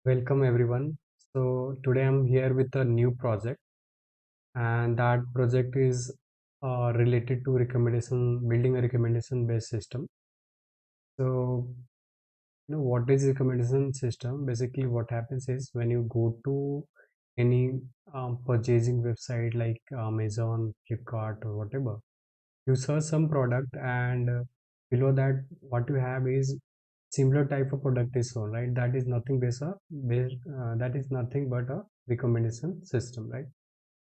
Welcome everyone. So today I'm here with a new project, and that project is related to building a recommendation based system. So what is recommendation system? Basically, what happens is when you go to any purchasing website like Amazon, Flipkart, or whatever, you search some product, and below that, what you have is similar type of product is shown, right? That is nothing but a recommendation system, right?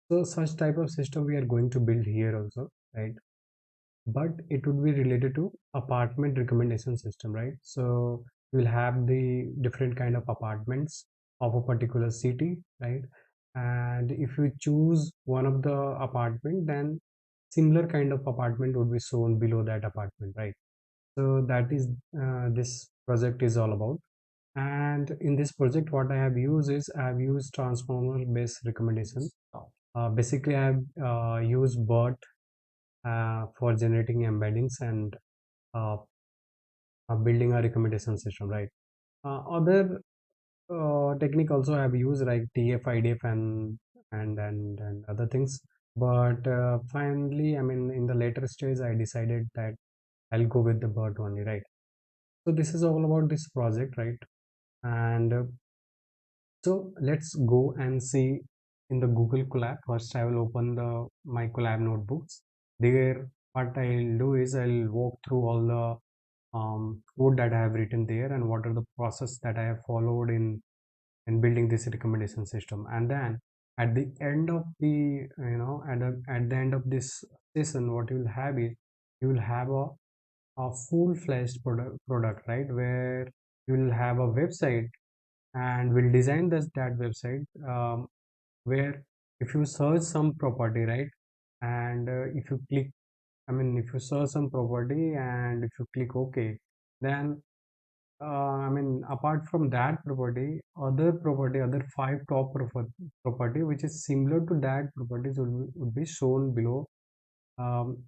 So such type of system we are going to build here also, right? But it would be related to apartment recommendation system, right? So you will have the different kind of apartments of a particular city, right? And if you choose one of the apartment, then similar kind of apartment would be shown below that apartment, right? So that is this project is all about. And in this project, what I have used is I have used transformer based recommendation. Basically, I have used BERT for generating embeddings and uh, building a recommendation system, right? Other technique also I have used like TF, IDF, and other things. But finally, I mean, in the later stage, I decided that I'll go with the BERT only, right? So this is all about this project, right? And so let's go and see in the Google Colab. First, I will open the my Colab notebooks. There, what I'll do is I'll walk through all the code that I have written there and what are the process that I have followed in building this recommendation system. And then at the end of the at the end of this session, what you will have is you will have a full-fledged product, right? Where you will have a website, and we'll design that website where if you search some property, right? And if you click, I mean, if you search some property and if you click OK, then I mean, apart from that property, other five top property which is similar to that properties would be shown below um,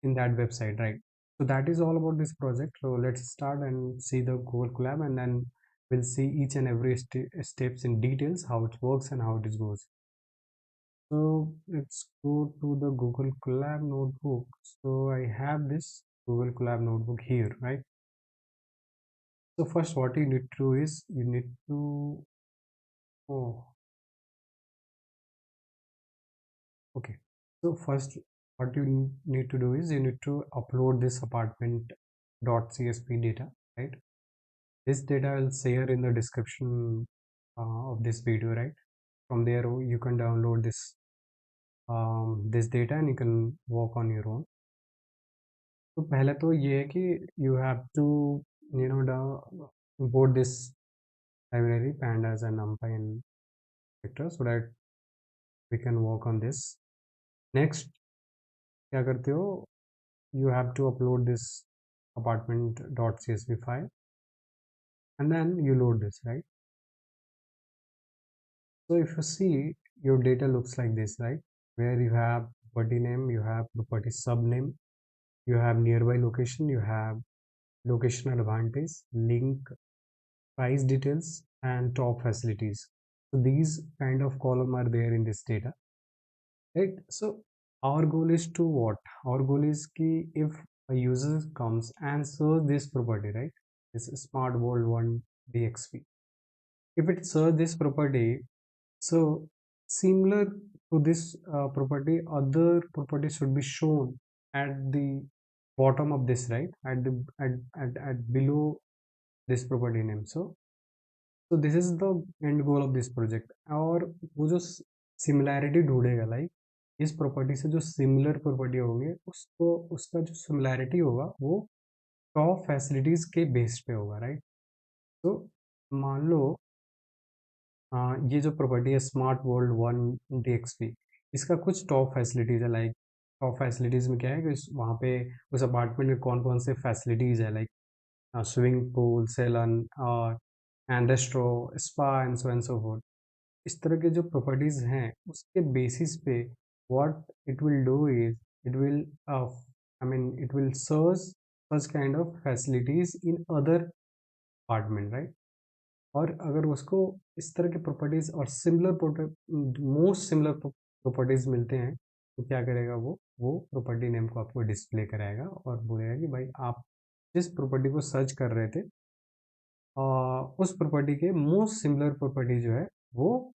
in that website, right? So that is all about this project. So let's start and see the Google Colab, and then we'll see each and every steps in details, how it works and how it goes. So let's go to the Google Colab notebook. So I have this Google Colab notebook here, right? So first what you need to do is you need to, oh, okay. So first what you need to do is you need to upload this apartment.csv data, right? This data I'll share in the description of this video, right? From there you can download this data and you can work on your own. तो पहले तो ये है कि you have to import this library pandas and numpy and vector so that we can work on this. Next क्या करते हो, you have to upload this apartment.csv file and then you load this, right? So if you see, your data looks like this, right? Where you have property name, you have property subname, you have nearby location, you have location advantage, link, price details, and top facilities. So these kind of column are there in this data, right? So our goal is to what? Our goal is ki if a user comes and search this property, right? This Smart World 1 DXP. If it search this property, so similar to this property, other property should be shown at the bottom of this, right? At below this property name. So this is the end goal of this project. और वो जो similarity ढूंढेगा, like इस property से जो similar property होंगे उसको उसका जो सिमिलैरिटी होगा वो टॉप फैसिलिटीज के बेस पे होगा, राइट? तो मान लो ये जो प्रॉपर्टी है स्मार्ट वर्ल्ड 1 DXP, इसका कुछ टॉप फैसिलिटीज है, लाइक टॉप फैसिलिटीज में क्या है कि वहाँ पे उस अपार्टमेंट में कौन कौन से फैसिलिटीज है, लाइक स्विमिंग पूल, सेलन और and restro, spa and so forth. इस तरह के जो प्रॉपर्टीज हैं उसके बेसिस पे what it will do is it will I mean it will search such kind of facilities in other apartment, right? और अगर उसको इस तरह के प्रॉपर्टीज और मोस्ट सिमिलर प्रॉपर्टीज मिलते हैं तो क्या करेगा वो प्रॉपर्टी नेम को आपको डिस्प्ले कराएगा और बोलेगा कि भाई आप जिस प्रॉपर्टी को सर्च कर रहे थे उस प्रॉपर्टी के मोस्ट सिमिलर प्रॉपर्टी जो है वो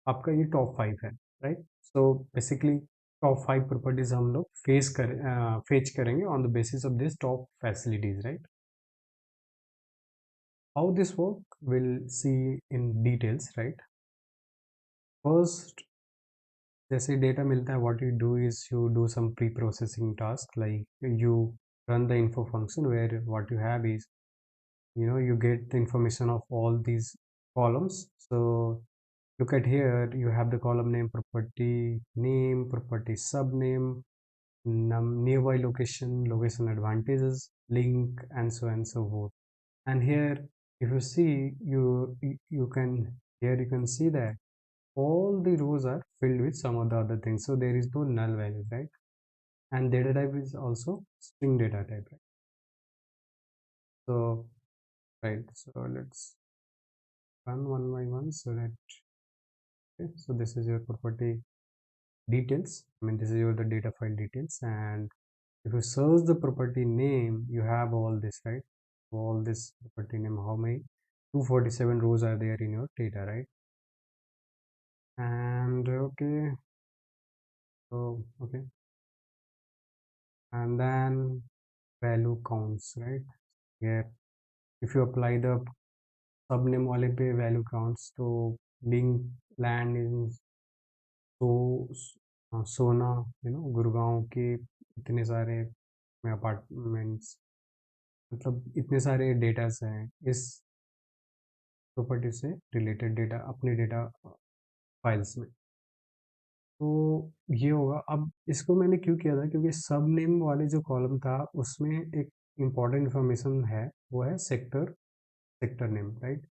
आपका ये टॉप 5 है, right. So basically top 5 properties हम लोग फेच करेंगे on the basis of this top facilities, right. How this work will see in details, right. First, जैसे डेटा मिलता है, what you do is you do some pre processing task, like you run the info function where what you have is, you get the information of all these columns. So look at here, you have the column name, property subname, nearby location advantages, link, and so and so forth. And here if you see, you can, here you can see that all the rows are filled with some of the other things, so there is no null value, right. And data type is also string data type, right. So right, so let's run one by one so that, okay, so this is your property details, I mean this is your the data file details. And if you search the property name, you have all this, right. All this property name, how many 247 rows are there in your data, right. And okay, so okay, and then value counts, right. Here if you apply the subname वाले पे value counts, तो being land in so सोना, गुड़गांव के इतने सारे apartments, मतलब इतने सारे डेटास हैं इस प्रॉपर्टी से रिलेटेड, डेटा अपने डेटा फाइल्स में। तो ये होगा। अब इसको मैंने क्यों किया था, क्योंकि सब नेम वाले जो कॉलम था उसमें एक इम्पॉर्टेंट इन्फॉर्मेशन है, वो है सेक्टर नेम, राइट।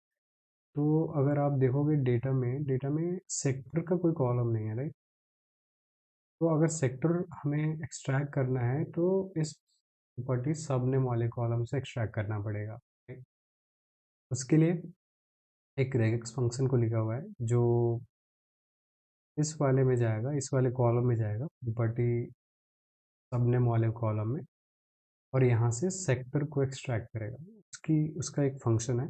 तो अगर आप देखोगे डेटा में सेक्टर का कोई कॉलम नहीं है, राइट। तो अगर सेक्टर हमें एक्सट्रैक्ट करना है तो इस प्रॉपर्टी सब नेम वाले कॉलम से एक्सट्रैक्ट करना पड़ेगा, राइट। उसके लिए एक रेगेक्स फंक्शन को लिखा हुआ है जो इस वाले में जाएगा, इस वाले कॉलम में जाएगा, प्रॉपर्टी सबनेम वाले कॉलम में, और यहाँ से सेक्टर को एक्सट्रैक्ट करेगा। उसका एक फंक्शन है।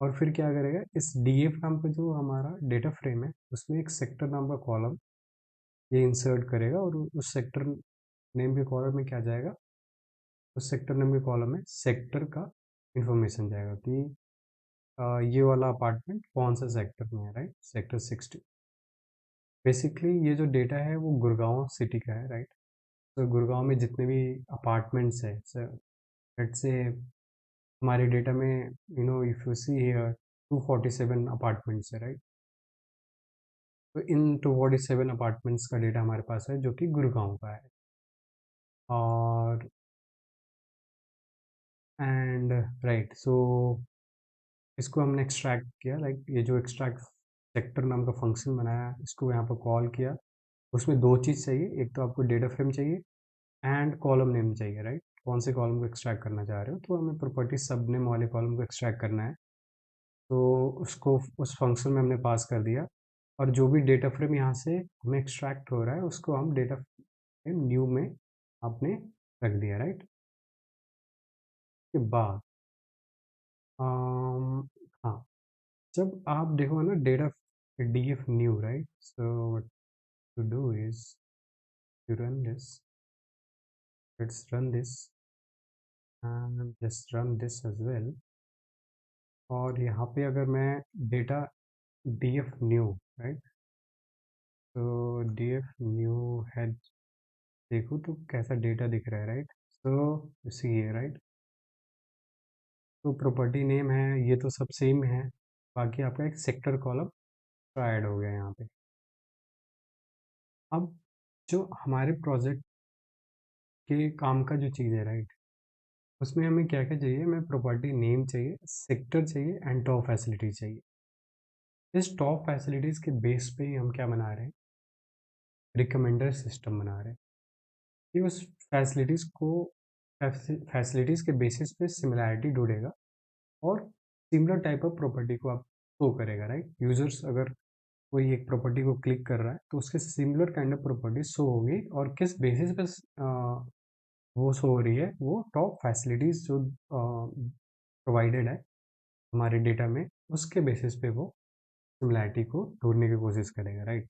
और फिर क्या करेगा, इस df नाम का जो हमारा डेटा फ्रेम है उसमें एक सेक्टर नाम का कॉलम ये इंसर्ट करेगा, और उस सेक्टर नेम के कॉलम में क्या जाएगा, उस सेक्टर नेम के कॉलम में सेक्टर का इंफॉर्मेशन जाएगा कि ये वाला अपार्टमेंट कौन सा सेक्टर में है, राइट, सेक्टर 60। बेसिकली ये जो डेटा है वो गुड़गांव सिटी का है, राइट। तो गुड़गांव में जितने भी अपार्टमेंट्स है, लेट्स से हमारे डेटा में, if you see here 247 apartments है, राइट। तो इन 247 अपार्टमेंट्स का डेटा हमारे पास है जो कि गुड़गांव का है। और एंड राइट, सो इसको हमने एक्सट्रैक्ट किया, लाइक ये जो एक्सट्रैक्ट सेक्टर नाम का फंक्शन बनाया, इसको यहाँ पर कॉल किया। उसमें दो चीज़ चाहिए, एक तो आपको डेटा फ्रेम चाहिए एंड कॉलम नेम चाहिए, राइट। कौन से कॉलम को एक्सट्रैक्ट करना चाह रहे हो, तो हमें प्रॉपर्टी सब नेम वाले कॉलम को एक्सट्रैक्ट करना है, तो उसको उस फंक्शन में हमने पास कर दिया। और जो भी डेटा फ्रेम यहाँ से हमें एक्सट्रैक्ट हो रहा है उसको हम डेटा फ्रेम न्यू में आपने रख दिया, राइट। के बाद हाँ, जब आप देखो ना data df new, right, so what to do is you run this, let's run this and just run this as well। और यहाँ पे अगर मैं डेटा df न्यू, राइट, तो df न्यू है, देखो तो कैसा डेटा दिख रहा है, राइट। सो सी है, राइट। तो प्रॉपर्टी नेम है, ये तो सब सेम है, बाकी आपका एक सेक्टर कॉलम ऐड हो गया यहाँ पे। अब जो हमारे प्रोजेक्ट के काम का जो चीज़ है, राइट, उसमें हमें क्या क्या चाहिए, हमें प्रॉपर्टी नेम चाहिए, सेक्टर चाहिए एंड टॉप फैसिलिटी चाहिए। इस टॉप फैसिलिटीज़ के बेस पे ही हम क्या बना रहे हैं, रिकमेंडर सिस्टम बना रहे हैं कि उस फैसिलिटीज़ के बेसिस पे सिमिलैरिटी ढूंढेगा और सिमिलर टाइप ऑफ प्रॉपर्टी को आप शो करेगा, राइट। यूजर्स अगर कोई एक प्रॉपर्टी को क्लिक कर रहा है तो उसके similar kind of property show होगी, और किस बेसिस पे वो शो हो रही है, वो टॉप फैसिलिटीज जो प्रोवाइडेड है हमारे डेटा में, उसके बेसिस पे वो सिमिलैरिटी को ढूंढने की कोशिश करेगा, राइट।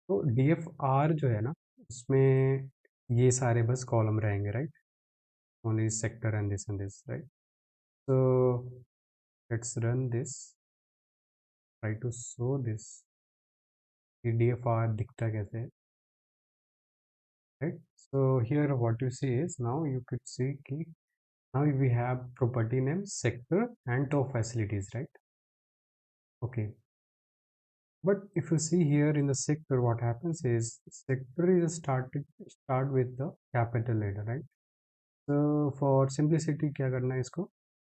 तो DFR जो है ना, उसमें ये सारे बस कॉलम रहेंगे, right. Only sector and this, right. so let's run this, try to show this DFR दिखता कैसे है, right? So here what you see is, now you could see कि now we have property name, sector and top facilities, right? Okay, but if you see here in the sector, what happens is sector is start with the capital letter, right? So for simplicity क्या करना है, इसको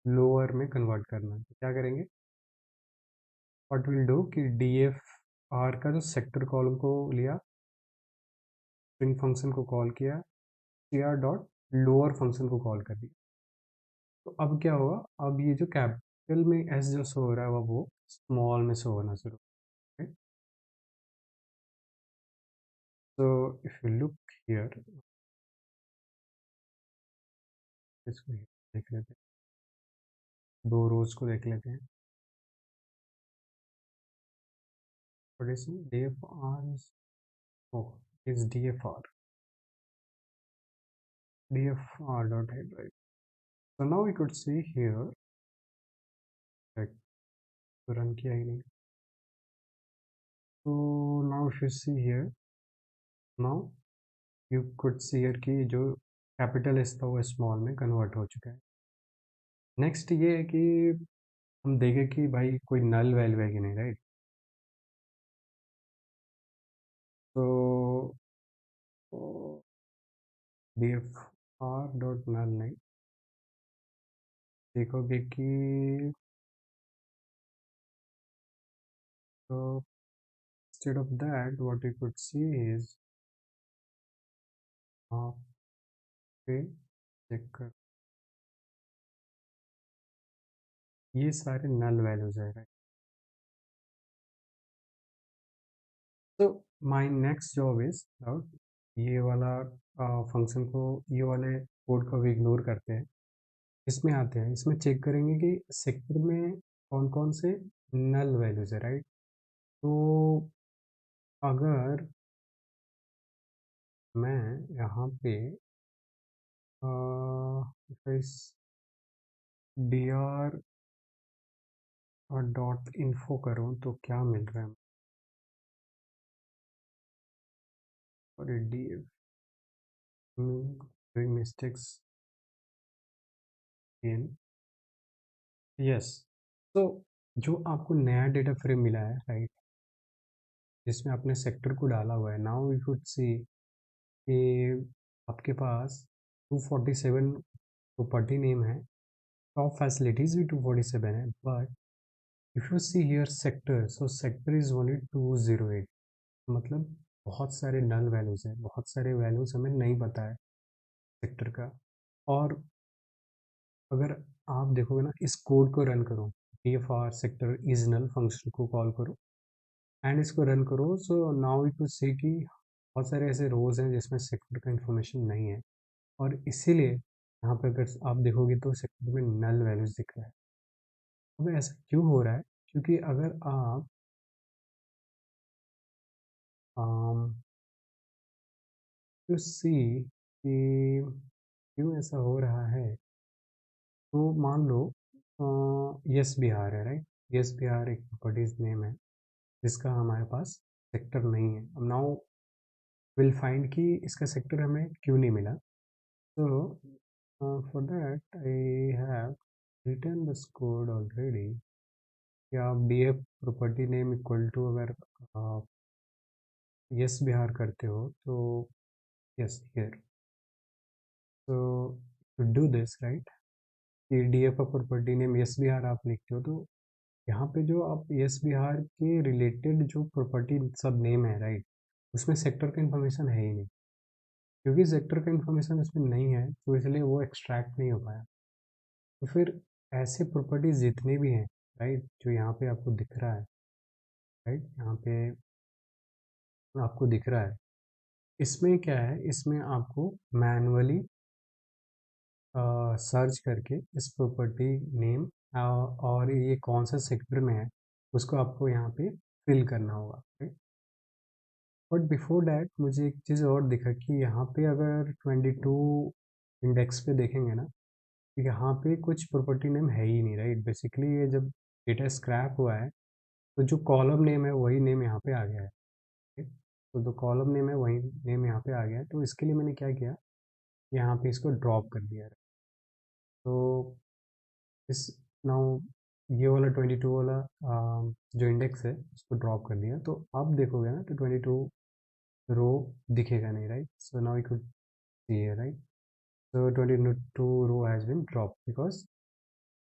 lower में convert करना है। तो क्या करेंगे, व्हाट विल डू कि DFR का जो सेक्टर कॉलम को लिया, स्ट्रिंग फंक्शन को कॉल किया, cr डॉट लोअर फंक्शन को कॉल कर दिया। तो अब क्या होगा, अब ये जो कैपिटल में एस जो शो हो रहा है वो स्मॉल में शो होना शुरू, राइट। तो इफ यू लुक हियर, इसको देख लेते हैं, दो रोज को देख लेते हैं। What is DFR is, oh, is DFR dot head, right? So now we could see here, like, तो रन किया ही नहीं। So now if you see here, now you could see here कि जो कैपिटल एस था वो small में convert हो चुका है। नेक्स्ट ये है कि हम देखें कि भाई कोई नल वैल्यू है कि नहीं, राइट। तो DFR डॉट नल नहीं, देखोगे कि तो instead of that what you could see is, आप पे चेक कर, ये सारे नल वैल्यूज है, राइट। तो my next job is out, ये वाला फंक्शन को, ये वाले कोड को भी इग्नोर करते हैं, इसमें आते हैं, इसमें चेक करेंगे कि सेक्टर में कौन कौन से नल वैल्यूज है, राइट। तो अगर मैं यहाँ पे इस dr और डॉट इन्फो करूँ तो क्या मिल रहा है, और डूइंग मिस्टेक्स इन, यस। तो जो आपको नया डेटा फ्रेम मिला है, राइट, जिसमें आपने सेक्टर को डाला हुआ है, नाउ वी कुड सी कि आपके पास 247 प्रॉपर्टी नेम है, टॉप फैसिलिटीज भी 247 है, but if you see here sector, so sector is only 208, मतलब बहुत सारे नल वैल्यूज हैं, बहुत सारे वैल्यूज हमें नहीं पता है सेक्टर का। और अगर आप देखोगे ना, इस कोड को रन करो, DFR sector is null function को कॉल करो एंड इसको रन करो, so now you to see कि बहुत सारे ऐसे रोज हैं जिसमें सेक्टर का इंफॉर्मेशन नहीं है, और इसीलिए यहाँ पे अगर आप देखोगे तो सेक्टर में नल वैल्यूज दिख रहा है। अब ऐसा क्यों हो रहा है, क्योंकि अगर आप यू सी कि क्यों ऐसा हो रहा है, तो मान लो यस बिहार है, राइट। यस बिहार एक प्रॉपर्टीज नेम है जिसका हमारे पास सेक्टर नहीं है। अब नाउ विल फाइंड कि इसका सेक्टर हमें क्यों नहीं मिला। So for that I have written this code already, कि आप DF property name equal to, अगर यस बिहार करते हो तो यस हियर, तो टू डू दिस, राइट, कि DF property name yes Bihar आप लिखते हो, तो यहाँ पे जो आप यस बिहार के रिलेटेड जो प्रॉपर्टी सब नेम है, राइट, उसमें सेक्टर का इन्फॉर्मेशन है ही नहीं, क्योंकि सेक्टर का इन्फॉर्मेशन इसमें नहीं है तो इसलिए वो एक्सट्रैक्ट नहीं हो पाया। तो फिर ऐसे प्रॉपर्टीज जितने भी हैं, राइट, जो यहाँ पे आपको दिख रहा है, राइट, यहाँ पे आपको दिख रहा है, इसमें क्या है, इसमें आपको मैनुअली सर्च करके इस प्रॉपर्टी नेम और ये कौन सा सेक्टर में है उसको आपको यहाँ पे फिल करना होगा, राइट। बट बिफोर डैट मुझे एक चीज़ और दिखा कि यहाँ पे अगर 22 इंडेक्स पे देखेंगे ना, तो यहाँ पे कुछ प्रॉपर्टी नेम है ही नहीं, राइट। बेसिकली ये जब डेटा स्क्रैप हुआ है तो जो कॉलम नेम है वही नेम यहाँ पे आ गया है, ठीक? तो जो कॉलम नेम है वही नेम यहाँ पे आ गया है, तो इसके लिए मैंने क्या किया, यहाँ पे इसको ड्रॉप कर दिया है। तो इस नाउ ये वाला 22 वाला जो इंडेक्स है उसको ड्रॉप कर दिया, तो अब देखोगे ना तो 22 रो दिखेगा नहीं, right. So now you could see है, right. So 22 row has been dropped because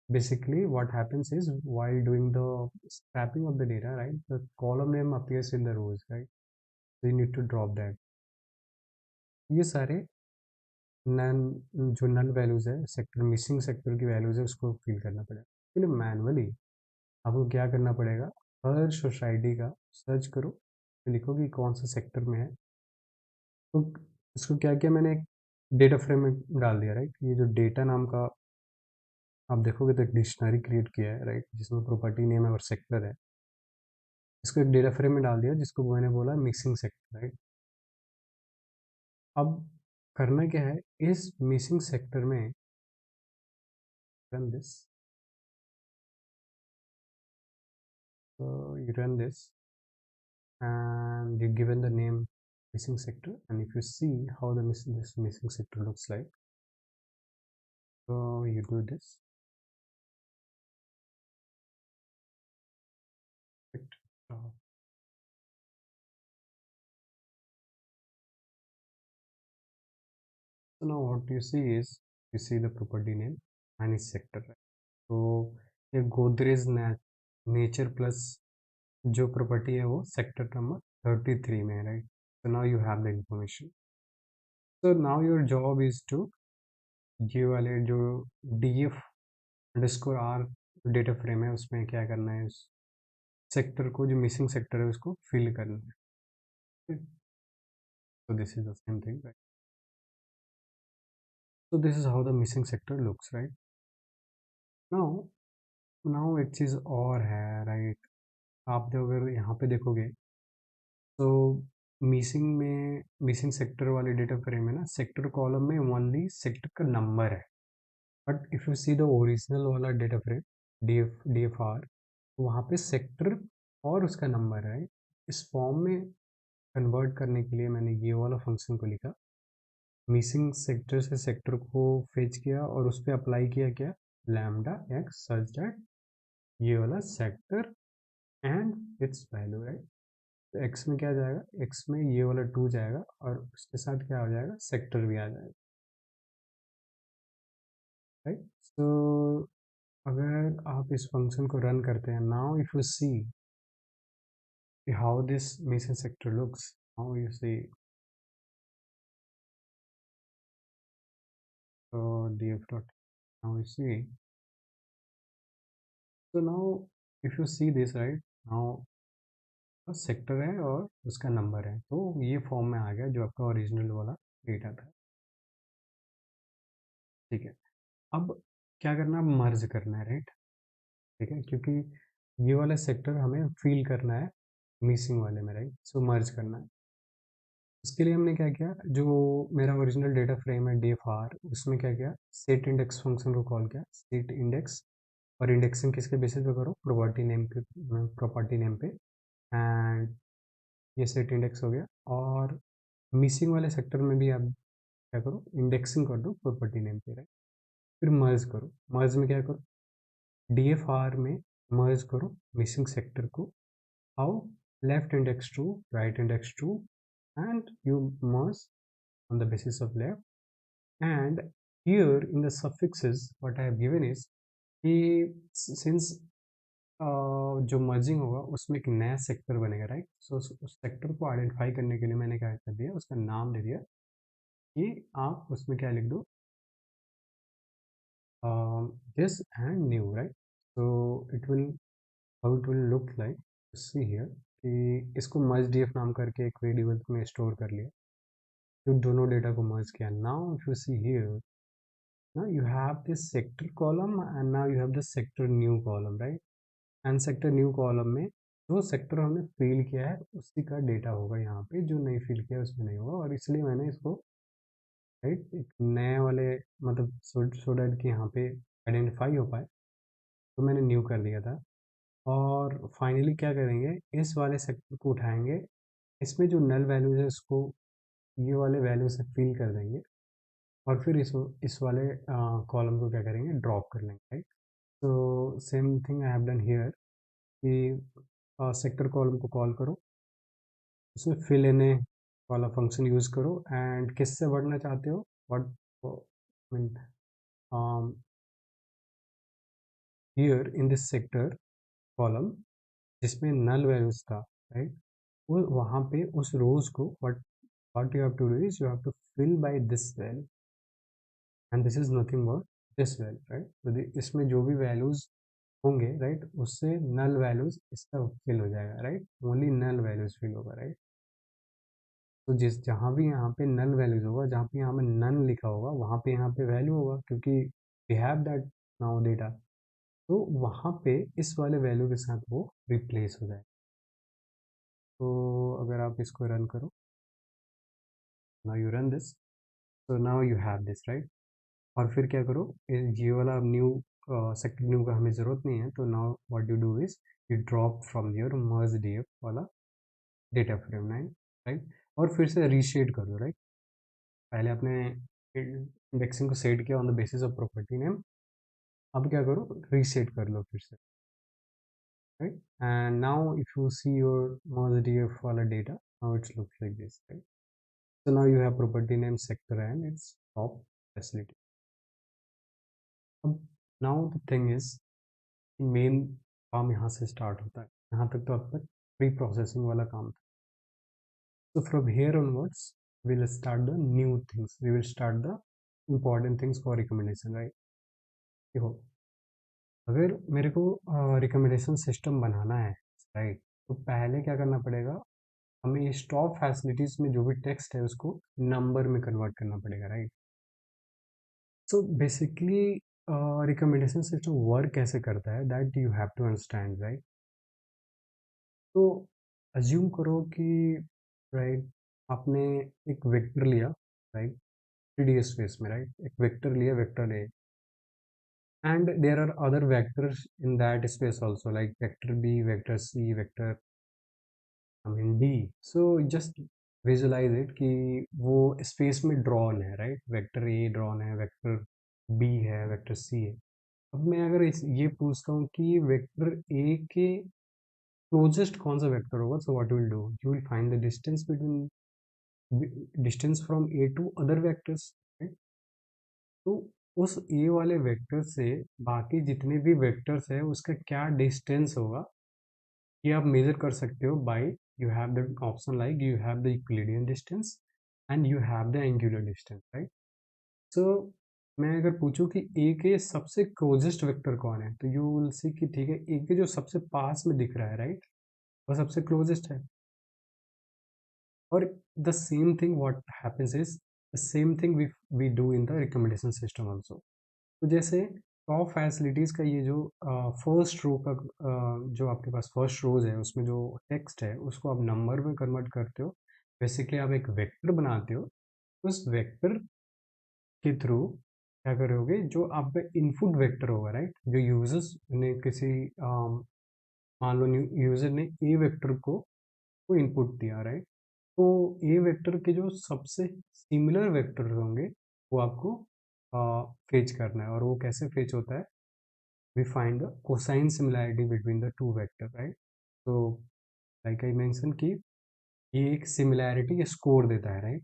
basically what happens is while doing the scrapping of the data, right, the column name appears in the rows, right, so you need to drop that. ये सारे none जो null values है, sector missing sector की values है, उसको fill करना पड़ेगा। इसके लिए मैनुअली आपको क्या करना पड़ेगा, हर सोसाइटी का सर्च करो, तो लिखो कि कौन सा सेक्टर में है, तो इसको क्या किया मैंने, एक डेटा फ्रेम में डाल दिया, राइट। ये जो डेटा नाम का आप देखोगे तो एक डिक्शनरी क्रिएट किया है, राइट, जिसमें प्रॉपर्टी नेम है और सेक्टर है। इसको एक डेटा फ्रेम में डाल दिया जिसको मैंने बोला मिसिंग सेक्टर, राइट। अब करना क्या है, इस मिसिंग सेक्टर में run this, so you run this and you given the name missing sector, and if you see how this missing sector looks like, so you do this, right. So now what you see is you see the property name and its sector, right? तो ये Godrej nature plus जो property है वो sector number 33 में है, right. So now you have the information. So now your job is to ये वाले जो df_r डेटा फ्रेम है उसमें क्या करना है, उस सेक्टर को जो मिसिंग सेक्टर है उसको फिल करना है। So this is the same thing, right? So this is how the missing sector looks, right? Now एक चीज़ और है, राइट। आप जो अगर यहाँ पे देखोगे तो मिसिंग सेक्टर वाले डेटा फ्रेम है ना, सेक्टर कॉलम में ओनली सेक्टर का नंबर है, but if you see the original वाला डेटा फ्रेम DFR, वहाँ पे सेक्टर और उसका नंबर है। इस फॉर्म में कन्वर्ट करने के लिए मैंने ये वाला फंक्शन को लिखा, मिसिंग सेक्टर से सेक्टर को फेच किया और उस पर अप्लाई किया क्या, लैम्डा एक्स सच दैट ये वाला sector and it's value, right. तो एक्स में क्या जाएगा, एक्स में ये वाला 2 जाएगा और उसके साथ क्या हो जाएगा, सेक्टर भी आ जाएगा, राइट। सो अगर आप इस फंक्शन को रन करते हैं, now if you see how this missing sector looks, now you see df dot, now you see, so now if you see this, right, now sector है और उसका नंबर है, तो ये फॉर्म में आ गया जो आपका ओरिजिनल वाला डेटा था, ठीक है। अब क्या करना है, मर्ज करना है, राइट, ठीक है, क्योंकि ये वाला सेक्टर हमें फिल करना है मिसिंग वाले में, राइट। सो मर्ज करना है, इसके लिए हमने क्या किया, जो मेरा ओरिजिनल डेटा फ्रेम है DFR, उसमें क्या किया, सेट इंडेक्स फंक्शन को कॉल किया, सेट इंडेक्स, और इंडेक्सिंग किसके बेसिस पे करो, प्रॉपर्टी नेम पे, एंड ये सेट इंडेक्स हो गया। और मिसिंग वाले सेक्टर में भी आप क्या करो, इंडेक्सिंग कर दो प्रॉपर्टी नेम पे, राइट। फिर मर्ज करो, मर्ज में क्या करो, DFR में मर्ज करो मिसिंग सेक्टर को, how, left index to right index to, and you merge on the basis of left, and here in the suffixes what I have given is कि since जो मर्जिंग होगा उसमें एक नया sector बनेगा, right. सो उस sector को आइडेंटिफाई करने के लिए मैंने क्या कर दिया, उसका नाम दे दिया कि आप उसमें क्या लिख दो, this and new, right? So it will, how it will look like, see here कि इसको merge df नाम करके एक वेरिएबल में स्टोर कर लिया, जो दोनों डेटा को मर्ज किया. Now if you see here, now you have this sector column and now you have the sector new column, right? and sector new column में जो सेक्टर हमने फिल किया है उसी का डेटा होगा यहाँ पे, जो नहीं फिल किया है उसमें नहीं होगा. और इसलिए मैंने इसको, राइट, एक नए वाले, मतलब सो डैट कि यहाँ पे आइडेंटिफाई हो पाए, तो मैंने न्यू कर दिया था. और फाइनली क्या करेंगे, इस वाले सेक्टर को उठाएंगे, इसमें जो नल वैल्यूज है उसको ये वाले वैल्यू से फिल कर देंगे, और फिर इस वाले कॉलम को क्या करेंगे, ड्रॉप कर लेंगे, राइट. तो same thing I have done here कि सेक्टर कॉलम को कॉल करो, उसमें फिल इन वाला फंक्शन यूज़ करो, एंड किससे बढ़ना चाहते हो, what mean here in this sector column जिसमें नल वैल्यूज था, राइट, वो वहाँ पे उस रोज को what you have to do is you have to fill by this value, and this is nothing but this value, right. तो इसमें जो भी वैल्यूज होंगे, राइट, उससे नल वैल्यूज इसका फिल हो जाएगा, right. Only null values fill होगा, राइट. तो जहाँ भी यहाँ पे नल वैल्यूज होगा, जहाँ पे यहाँ पे नन लिखा होगा, वहाँ पे यहाँ पे वैल्यू होगा, क्योंकि we have that now data. तो वहाँ पे इस वाले वैल्यू के साथ वो रिप्लेस हो जाए. तो अगर आप इसको रन करो, नाउ यू रन दिस, तो now you have this, right. और फिर क्या करो, ये वाला न्यू सेक्टर न्यू का हमें ज़रूरत नहीं है, तो now what you do is you drop from your merge df वाला डेटा फ्रेम 9, राइट. और फिर से रीशेड कर दो, राइट. पहले आपने इंडेक्सिंग को सेट किया on the basis of property name, अब क्या करो, रीसेट कर लो फिर से, right. And now if you see your merge df वाला data, now it's looks like this, right. So now you have property name sector and its top facility. अब now the thing is, main काम यहाँ से start होता है. यहाँ तक तो अब तक प्री प्रोसेसिंग वाला काम था. So from here onwards we will start the new things, we will start the important things for recommendation, right. देखो, अगर मेरे को रिकमेंडेशन सिस्टम बनाना है, राइट, तो पहले क्या करना पड़ेगा, हमें ये स्टॉप फैसिलिटीज में जो भी टेक्स्ट है उसको नंबर में कन्वर्ट करना पड़ेगा, right. So basically recommendation system work कैसे करता है, that you have to understand, right. तो अज्यूम करो कि, राइट, आपने एक वेक्टर लिया, राइट, 3D स्पेस में, राइट, एक वेक्टर लिया, vector A, and there are other vectors in that space also, like vector B, vector C, vector D. So just visualize it कि वो स्पेस में ड्रॉन है, राइट. वेक्टर ए ड्रॉन है, vector B है, vector C है. अब मैं अगर ये पूछता हूँ कि वेक्टर ए के क्लोजेस्ट कौन सा वेक्टर होगा, so what will do, you will find the distance between, distance from A to other vectors, right. तो उस ए वाले वेक्टर से बाकी जितने भी वेक्टर्स है उसका क्या डिस्टेंस होगा, ये आप मेजर कर सकते हो by, you have the option like you have the Euclidean distance and you have the angular distance, right. So मैं अगर पूछूं कि ए के सबसे क्लोजेस्ट वेक्टर कौन है, तो यू विल सी कि ठीक है, ए के जो सबसे पास में दिख रहा है, राइट, वो सबसे क्लोजेस्ट है. और the same thing what happens is the same thing we do in the recommendation system also. तो जैसे टॉप फैसिलिटीज़ का ये जो फर्स्ट रो का जो आपके पास फर्स्ट रोज है उसमें जो टेक्स्ट है उसको आप नंबर में कन्वर्ट करते हो. बेसिकली आप एक वेक्टर बनाते हो, उस वेक्टर के थ्रू क्या करोगे, जो आपका इनपुट वेक्टर होगा, राइट, जो यूजर्स ने किसी मान लो यूजर ने ए वेक्टर को इनपुट दिया, राइट. तो ए वेक्टर के जो सबसे सिमिलर वेक्टर होंगे वो आपको फेच करना है. और वो कैसे फेच होता है, we find the cosine similarity between the two vector, right. तो लाइक आई मेंशन कि ये एक सिमिलैरिटी स्कोर देता है, राइट.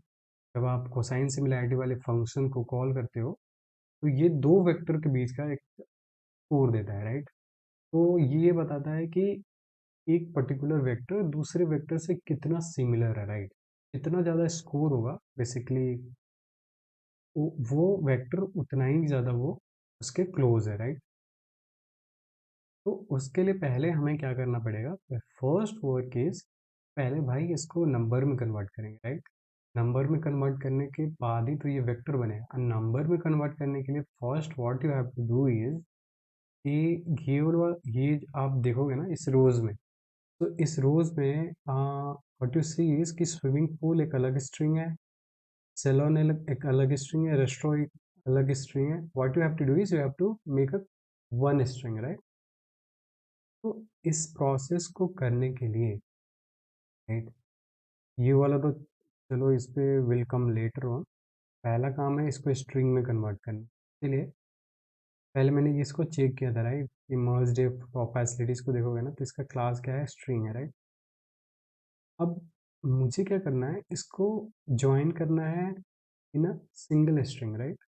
जब आप कोसाइन सिमिलैरिटी वाले फंक्शन को कॉल करते हो तो ये दो वेक्टर के बीच का एक स्कोर देता है, राइट. तो ये बताता है कि एक पर्टिकुलर वेक्टर दूसरे वेक्टर से कितना सिमिलर है, राइट. जितना ज़्यादा स्कोर होगा बेसिकली वो वेक्टर उतना ही ज़्यादा वो उसके क्लोज है, राइट। तो उसके लिए पहले हमें क्या करना पड़ेगा, फर्स्ट वर्क इज पहले भाई इसको नंबर में कन्वर्ट करेंगे, राइट। नंबर में कन्वर्ट करने के बाद ही तो ये वेक्टर बनेगा। और नंबर में कन्वर्ट करने के लिए first what you have to do is ये आप देखोगे ना इस रोज में, तो इस रोज में व्हाट यू सी इज कि स्विमिंग पूल एक अलग स्ट्रिंग है, सेलोन एक अलग स्ट्रिंग है, रेस्टोरेंट एक अलग स्ट्रिंग है। What you have to do is you have to make a one string, right. तो इस प्रोसेस को करने के लिए, राइट, ये वाला तो चलो इस पे विल कम लेटर ऑन। पहला काम है इसको स्ट्रिंग में कन्वर्ट करना। इसलिए पहले मैंने इसको चेक किया था, राइट, कि मर्ज डेफ ऑफ फैसिलिटीज को देखोगे ना तो इसका क्लास क्या है, स्ट्रिंग है, राइट। अब मुझे क्या करना है, इसको ज्वाइन करना है इन अ सिंगल स्ट्रिंग, राइट।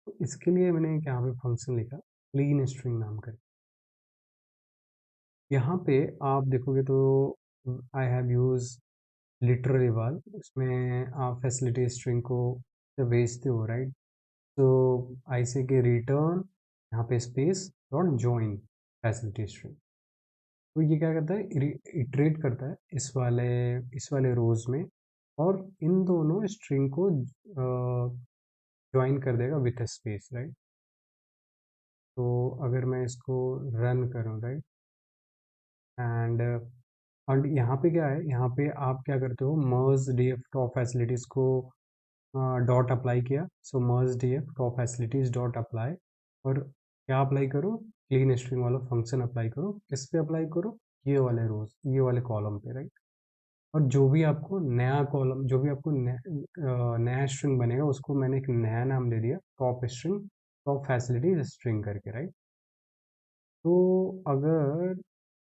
तो इसके लिए मैंने यहाँ पे फंक्शन लिखा क्लीन स्ट्रिंग नाम का। यहाँ पे आप देखोगे तो I have use literal eval, इसमें आप फैसिलिटी स्ट्रिंग को जब भेजते हो, राइट, तो आई से कि रिटर्न यहाँ पे space dot join facility string. तो ये क्या करता है, इटरेट करता है इस वाले रोज में, और इन दोनों स्ट्रिंग को ज्वाइन कर देगा विथ स्पेस, राइट। तो अगर मैं इसको रन करूँ, राइट, एंड और यहाँ पे क्या है, यहाँ पे आप क्या करते हो, मर्ज डीएफ टॉप फैसिलिटीज़ को डॉट अप्लाई किया, so merge DF top facilities dot apply, और क्या अप्लाई करो, क्लीन स्ट्रिंग वाला फंक्शन अप्लाई करो। किस पे अप्लाई करो, ये वाले रोज, ये वाले कॉलम पे, राइट। और जो भी आपको नया कॉलम, जो भी आपको नया स्ट्रिंग बनेगा उसको मैंने एक नया नाम दे दिया, top string, top facilities string करके, राइट। तो अगर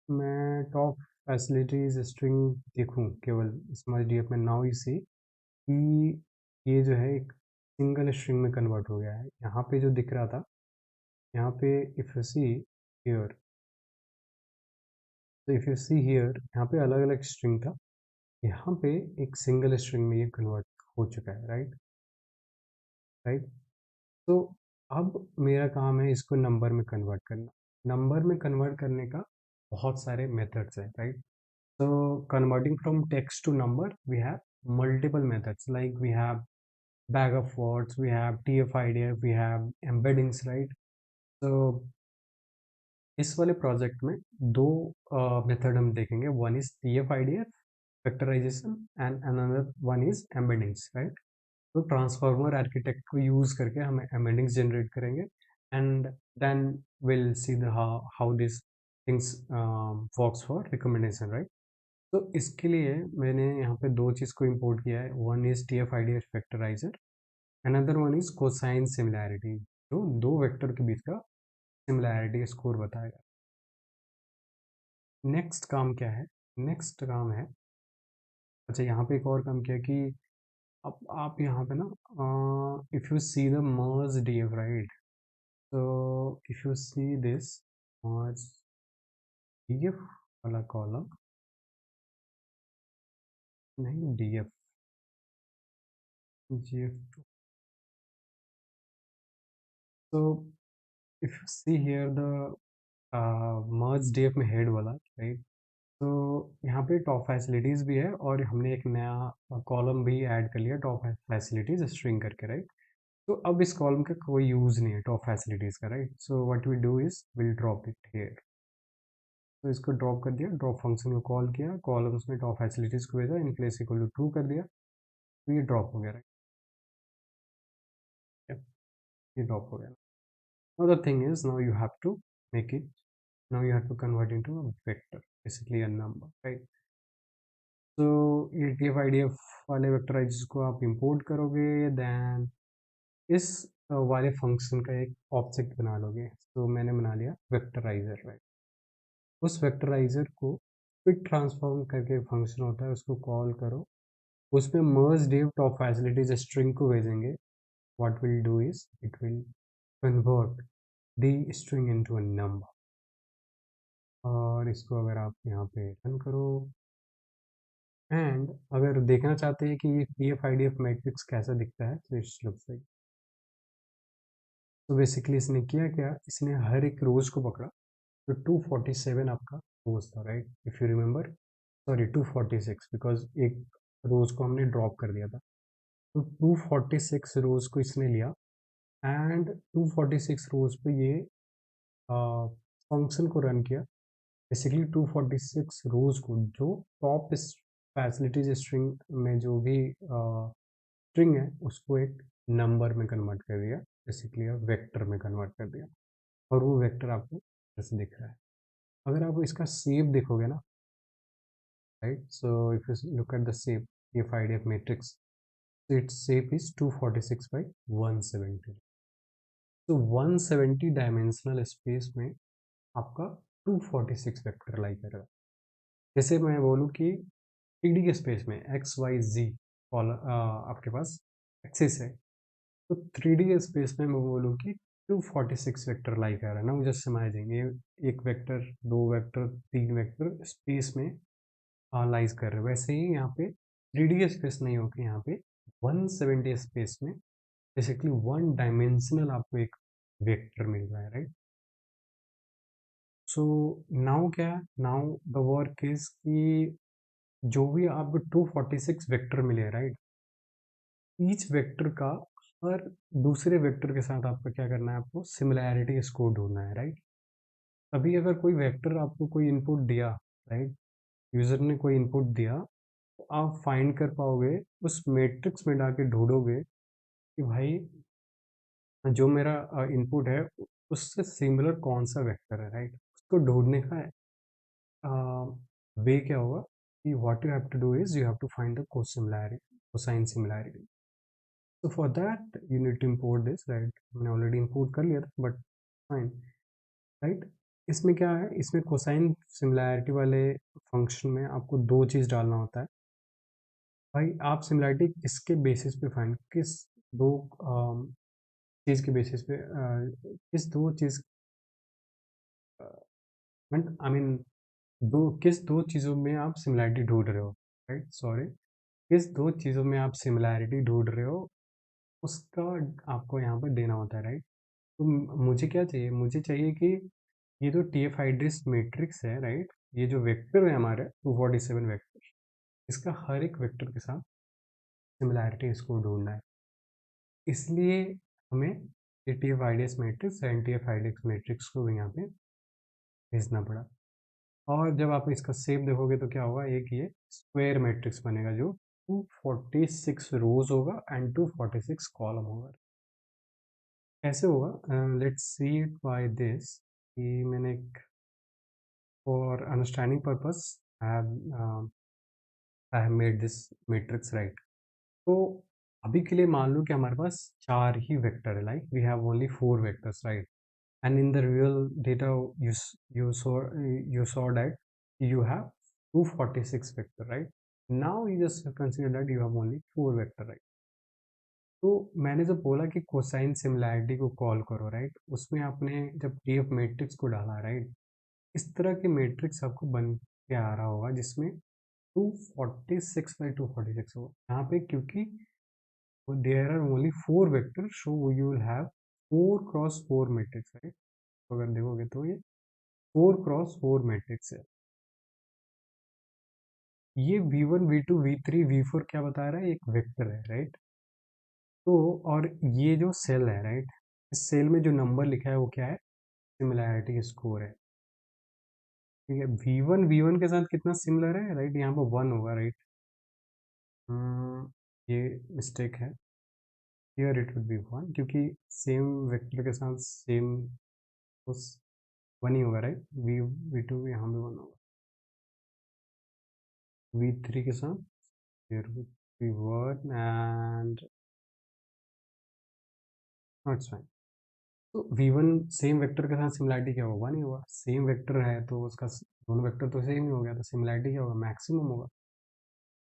मैं टॉप फैसिलिटीज स्ट्रिंग देखूं केवल स्मॉल डीएफ में, नाउ यू सी कि ये जो है एक सिंगल स्ट्रिंग में कन्वर्ट हो गया है। यहाँ पे जो दिख रहा था, यहाँ पे इफ यू सी हियर, तो इफ यू सी हियर यहाँ पे अलग अलग स्ट्रिंग था, यहाँ पे एक सिंगल स्ट्रिंग में ये कन्वर्ट हो चुका है, राइट। राइट। तो अब मेरा काम है इसको नंबर में कन्वर्ट करना। नंबर में कन्वर्ट करने का बहुत सारे मेथड्स हैं, right. So converting from text to number, we have multiple methods. Like we have bag of words, we have TF-IDF, we have embeddings, right? So इस वाले प्रोजेक्ट में दो मेथड हम देखेंगे। One is TF-IDF factorization and another one is embeddings, right. तो transformer architect को use करके हम एम्बेडिंग्स जनरेट करेंगे, and then will see the how this things works for recommendation, right. तो इसके लिए मैंने यहाँ पे दो चीज़ को इंपोर्ट किया है। One is TF-IDF vectorizer, another one is cosine similarity, जो दो वेक्टर के बीच का सिमिलैरिटी स्कोर बताएगा। नेक्स्ट काम क्या है, नेक्स्ट काम है, अच्छा यहाँ पे एक और काम किया कि अब आप यहाँ पे ना if you see the merge DF, right, तो if you see this merge DF वाला कॉलम, नहीं डीएफ, जीएफ, तो if you see here the merge DF में हेड वाला, राइट, तो यहाँ पे टॉप फैसिलिटीज़ भी है और हमने एक नया कॉलम भी ऐड कर लिया, टॉप फैसिलिटीज़ स्ट्रिंग करके, राइट। तो अब इस कॉलम का कोई यूज़ नहीं है टॉप फैसिलिटीज़ का, right. So what we do is will drop it here. तो इसको ड्रॉप कर दिया, ड्रॉप फंक्शन को कॉल किया, कॉलम्स में टॉप फैसिलिटीज़ को भेजा, in place equal to true कर दिया, तो ये ड्रॉप हो गया, राइट, ये ड्रॉप हो गया। Now the thing is, now you have to make it, now you have to convert into a vector, basically a number, right? So ये TF-IDF वाले वेक्टराइज को आप इंपोर्ट करोगे, देन इस वाले फंक्शन का एक ऑब्जेक्ट बना लोगे। तो मैंने बना लिया वेक्टराइजर, राइट। उस वेक्टराइजर को क्विक ट्रांसफॉर्म करके फंक्शन होता है, उसको कॉल करो, उसमें मर्ज डिव टॉप फैसिलिटीज स्ट्रिंग को भेजेंगे। What will do is it will convert the string into a number. और इसको अगर आप यहाँ पे रन करो, एंड अगर देखना चाहते हैं कि ये TF-IDF मैट्रिक्स कैसा दिखता है, तो इट्स लुक्स लाइक तो बेसिकली इसने किया क्या, इसने हर एक रोज को पकड़ा, तो 247 आपका रोज था, right, if you remember, sorry 246, because एक रोज को हमने ड्रॉप कर दिया था। तो 246 रोज को इसने लिया एंड 246 रोज पे ये फंक्शन को रन किया। बेसिकली 246 रोज को जो टॉप फैसिलिटीज स्ट्रिंग में जो भी स्ट्रिंग है उसको एक नंबर में कन्वर्ट कर दिया, बेसिकली वेक्टर में कन्वर्ट कर दिया, और वो वेक्टर आपको ऐसे दिख रहा है। अगर आप इसका शेप देखोगे ना, right, so if you look at the shape, ये 5DF matrix, its shape is 246 by 170। तो 170 डायमेंशनल स्पेस में आपका 246 वेक्टर लाई करेगा। जैसे मैं बोलूँ कि 3D के स्पेस में एक्स वाई जी आपके पास एक्सिस है, तो 3D के स्पेस में मैं बोलूँ कि 246 वेक्टर लाई कर रहा है ना, मुझे समझ जाएंगे एक वेक्टर, दो वेक्टर, तीन वेक्टर स्पेस में लाइज कर रहे हैं। वैसे ही यहाँ पे 3D के स्पेस नहीं होकर यहाँ पे 170 स्पेस में बेसिकली वन डायमेंशनल आपको एक वेक्टर मिल रहा है, राइट। सो नाउ क्या है, नाउ द वर्क इज कि जो भी आपको 246 वेक्टर मिले, राइट, ईच वेक्टर का हर दूसरे वेक्टर के साथ आपको क्या करना है, आपको सिमिलैरिटी स्कोर ढूंढना है, राइट। अभी अगर कोई वेक्टर आपको कोई इनपुट दिया, राइट, यूजर ने कोई इनपुट दिया, तो आप फाइंड कर पाओगे उस मैट्रिक्स में डाके ढूंढोगे कि भाई जो मेरा इनपुट है उससे सिमिलर कौन सा वेक्टर है, राइट। उसको ढूंढने का वे क्या होगा कि what you have to do is you have to find the cosimilarity, cosine similarity. So for that you need to import this, right, मैंने ऑलरेडी इंपोर्ट कर लिया था बट फाइन, राइट। इसमें क्या है, इसमें कोसाइन सिमिलैरिटी वाले फंक्शन में आपको दो चीज़ डालना होता है। भाई आप सिमिलैरिटी किसके बेसिस पे फाइंड, किस दो चीज़ के बेसिस पे किस दो चीज़ आई मीन दो किस दो चीज़ों में आप सिमिलैरिटी ढूंढ रहे हो, राइट, सॉरी, किस दो चीज़ों में आप सिमिलैरिटी ढूंढ रहे हो उसका आपको यहाँ पर देना होता है, राइट। तो मुझे क्या चाहिए, मुझे चाहिए कि ये जो टी एफ आइड्रिस मैट्रिक्स है, राइट, ये जो वेक्टर है हमारे 247 वेक्टर, इसका हर एक वेक्टर के साथ सिमिलैरिटी इसको ढूंढना है। इसलिए हमें ये T F ideas matrix and T F ideas matrix को भी यहाँ पे भेजना पड़ा। और जब आप इसका शेप देखोगे तो क्या होगा, एक ये स्क्वायर मैट्रिक्स बनेगा जो 246 रोज होगा एंड 246 कॉलम होगा। कैसे होगा, let's see it by this, कि मैंने एक for understanding purpose I have made this matrix, right. तो अभी के लिए मान लो कि हमारे पास चार ही वेक्टर है, like we have only 4 vectors, right, and in the real data you saw that you have 246 vector, right. Now you just consider that you have only 4 vector, right। तो मैंने जब बोला कि कोसाइन सिमिलैरिटी को call करो, right, उसमें आपने जब टीएफ मैट्रिक्स को डाला, राइट, इस तरह के मैट्रिक्स आपको बन के आ रहा होगा जिसमें 246 बाई 246 होगा यहाँ पे, क्योंकि there are only 4 vector, so you will have 4 cross 4 matrix, right. अगर देखोगे तो ये 4 क्रॉस 4 मैट्रिक्स है। ये V1 V2 V3 V4 क्या बता रहा है, एक वेक्टर है, राइट। तो और ये जो सेल है, राइट, इस सेल में जो नंबर लिखा है वो क्या है, सिमिलैरिटी स्कोर है, ठीक है। V1 के साथ कितना सिमिलर है, राइट, यहाँ पर 1 होगा, राइट। ये मिस्टेक है, हियर इट वुड बी 1, क्योंकि सेम वेक्टर के साथ सेम उस 1 ही होगा, राइट। V2 यहाँ भी 1 होगा, V3 के साथ here would be 1 and it's fine। तो V1 सेम वेक्टर के साथ सिमिलैरिटी क्या होगा, 1 ही होगा, सेम वेक्टर है तो उसका दोनों वेक्टर तो सेम ही हो गया, तो सिमिलैरिटी क्या होगा, मैक्सिमम होगा।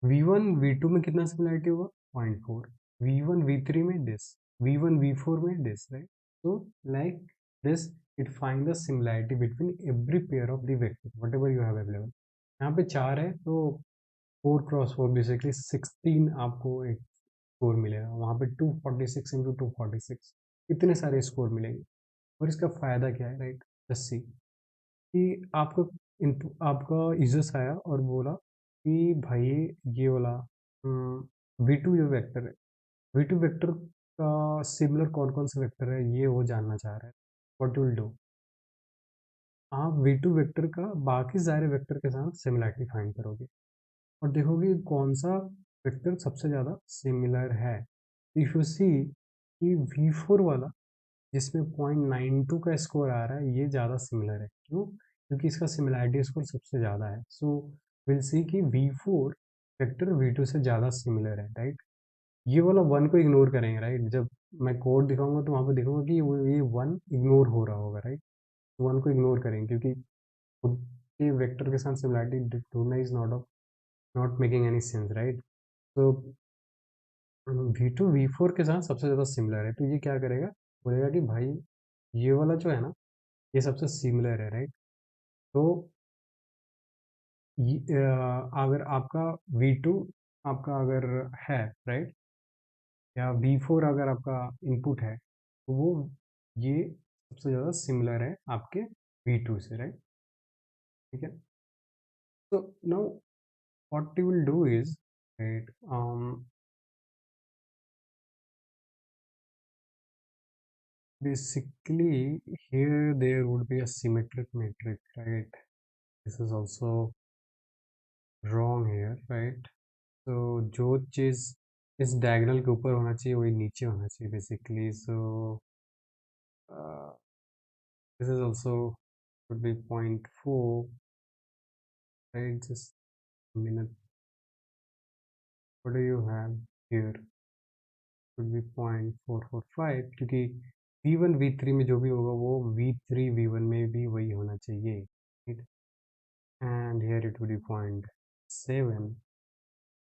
V1 V2 में कितना सिमिलैरिटी होगा, 0.4, V1 V3 में दिस, V1 V4 में दिस, राइट। तो like this it find the similarity between every pair of the vector whatever you have available. यहाँ पे 4 है तो 4 क्रॉस 4 बेसिकली 16 आपको एक स्कोर मिलेगा, वहाँ पे 246 इंटू 246 इतने सारे स्कोर मिलेंगे। और इसका फ़ायदा क्या है, राइट? जस्ट सी कि आपको इनपु आपका यूज़र्स आया और बोला कि भाई ये वाला V2 जो वेक्टर है, V2 वेक्टर का सिमिलर कौन-कौन से वेक्टर है, ये वो जानना चाह रहा है। What you will do? आप V2 वेक्टर का बाकी सारे वेक्टर के साथ सिमिलैरिटी फाइंड करोगे और देखोगे कौन सा वेक्टर सबसे ज़्यादा सिमिलर है। इफ यू सी कि V4 वाला जिसमें 0.92 का स्कोर आ रहा है, ये ज़्यादा सिमिलर है। क्यों? क्योंकि इसका सिमिलैरिटी स्कोर सबसे ज़्यादा है। सो विल सी कि V4 वेक्टर V2 से ज़्यादा सिमिलर है, राइट? ये वाला 1 को इग्नोर करेंगे, राइट? जब मैं कोड दिखाऊंगा तो वहाँ पे देखूंगा कि ये 1 इग्नोर हो रहा होगा, राइट? 1 को इग्नोर करेंगे क्योंकि खुद के वेक्टर के साथ सिमिलैरिटी ढूंढना is not making any sense, right? तो V2 V4 के साथ सबसे ज़्यादा सिमिलर है, तो ये क्या करेगा? बोलेगा कि भाई ये वाला जो है ना, ये सबसे सिमिलर है, राइट? तो अगर आपका V2 आपका अगर है, राइट? या V4 अगर आपका इनपुट है, तो वो ये सबसे ज़्यादा सिमिलर है आपके V2 से, राइट? ठीक है। तो now what you will do is, right, basically here there would be a symmetric matrix, right? This is also wrong here, right? तो जो चीज़ इस डायगोनल के ऊपर होना चाहिए वही नीचे होना चाहिए basically. So this is also would be 0.4, right? Just a minute. What do you have here? Would be 0.445 क्योंकि V1 V3 में जो भी होगा वो V3 V1 में भी वही होना चाहिए, right? And here it would be 0.7.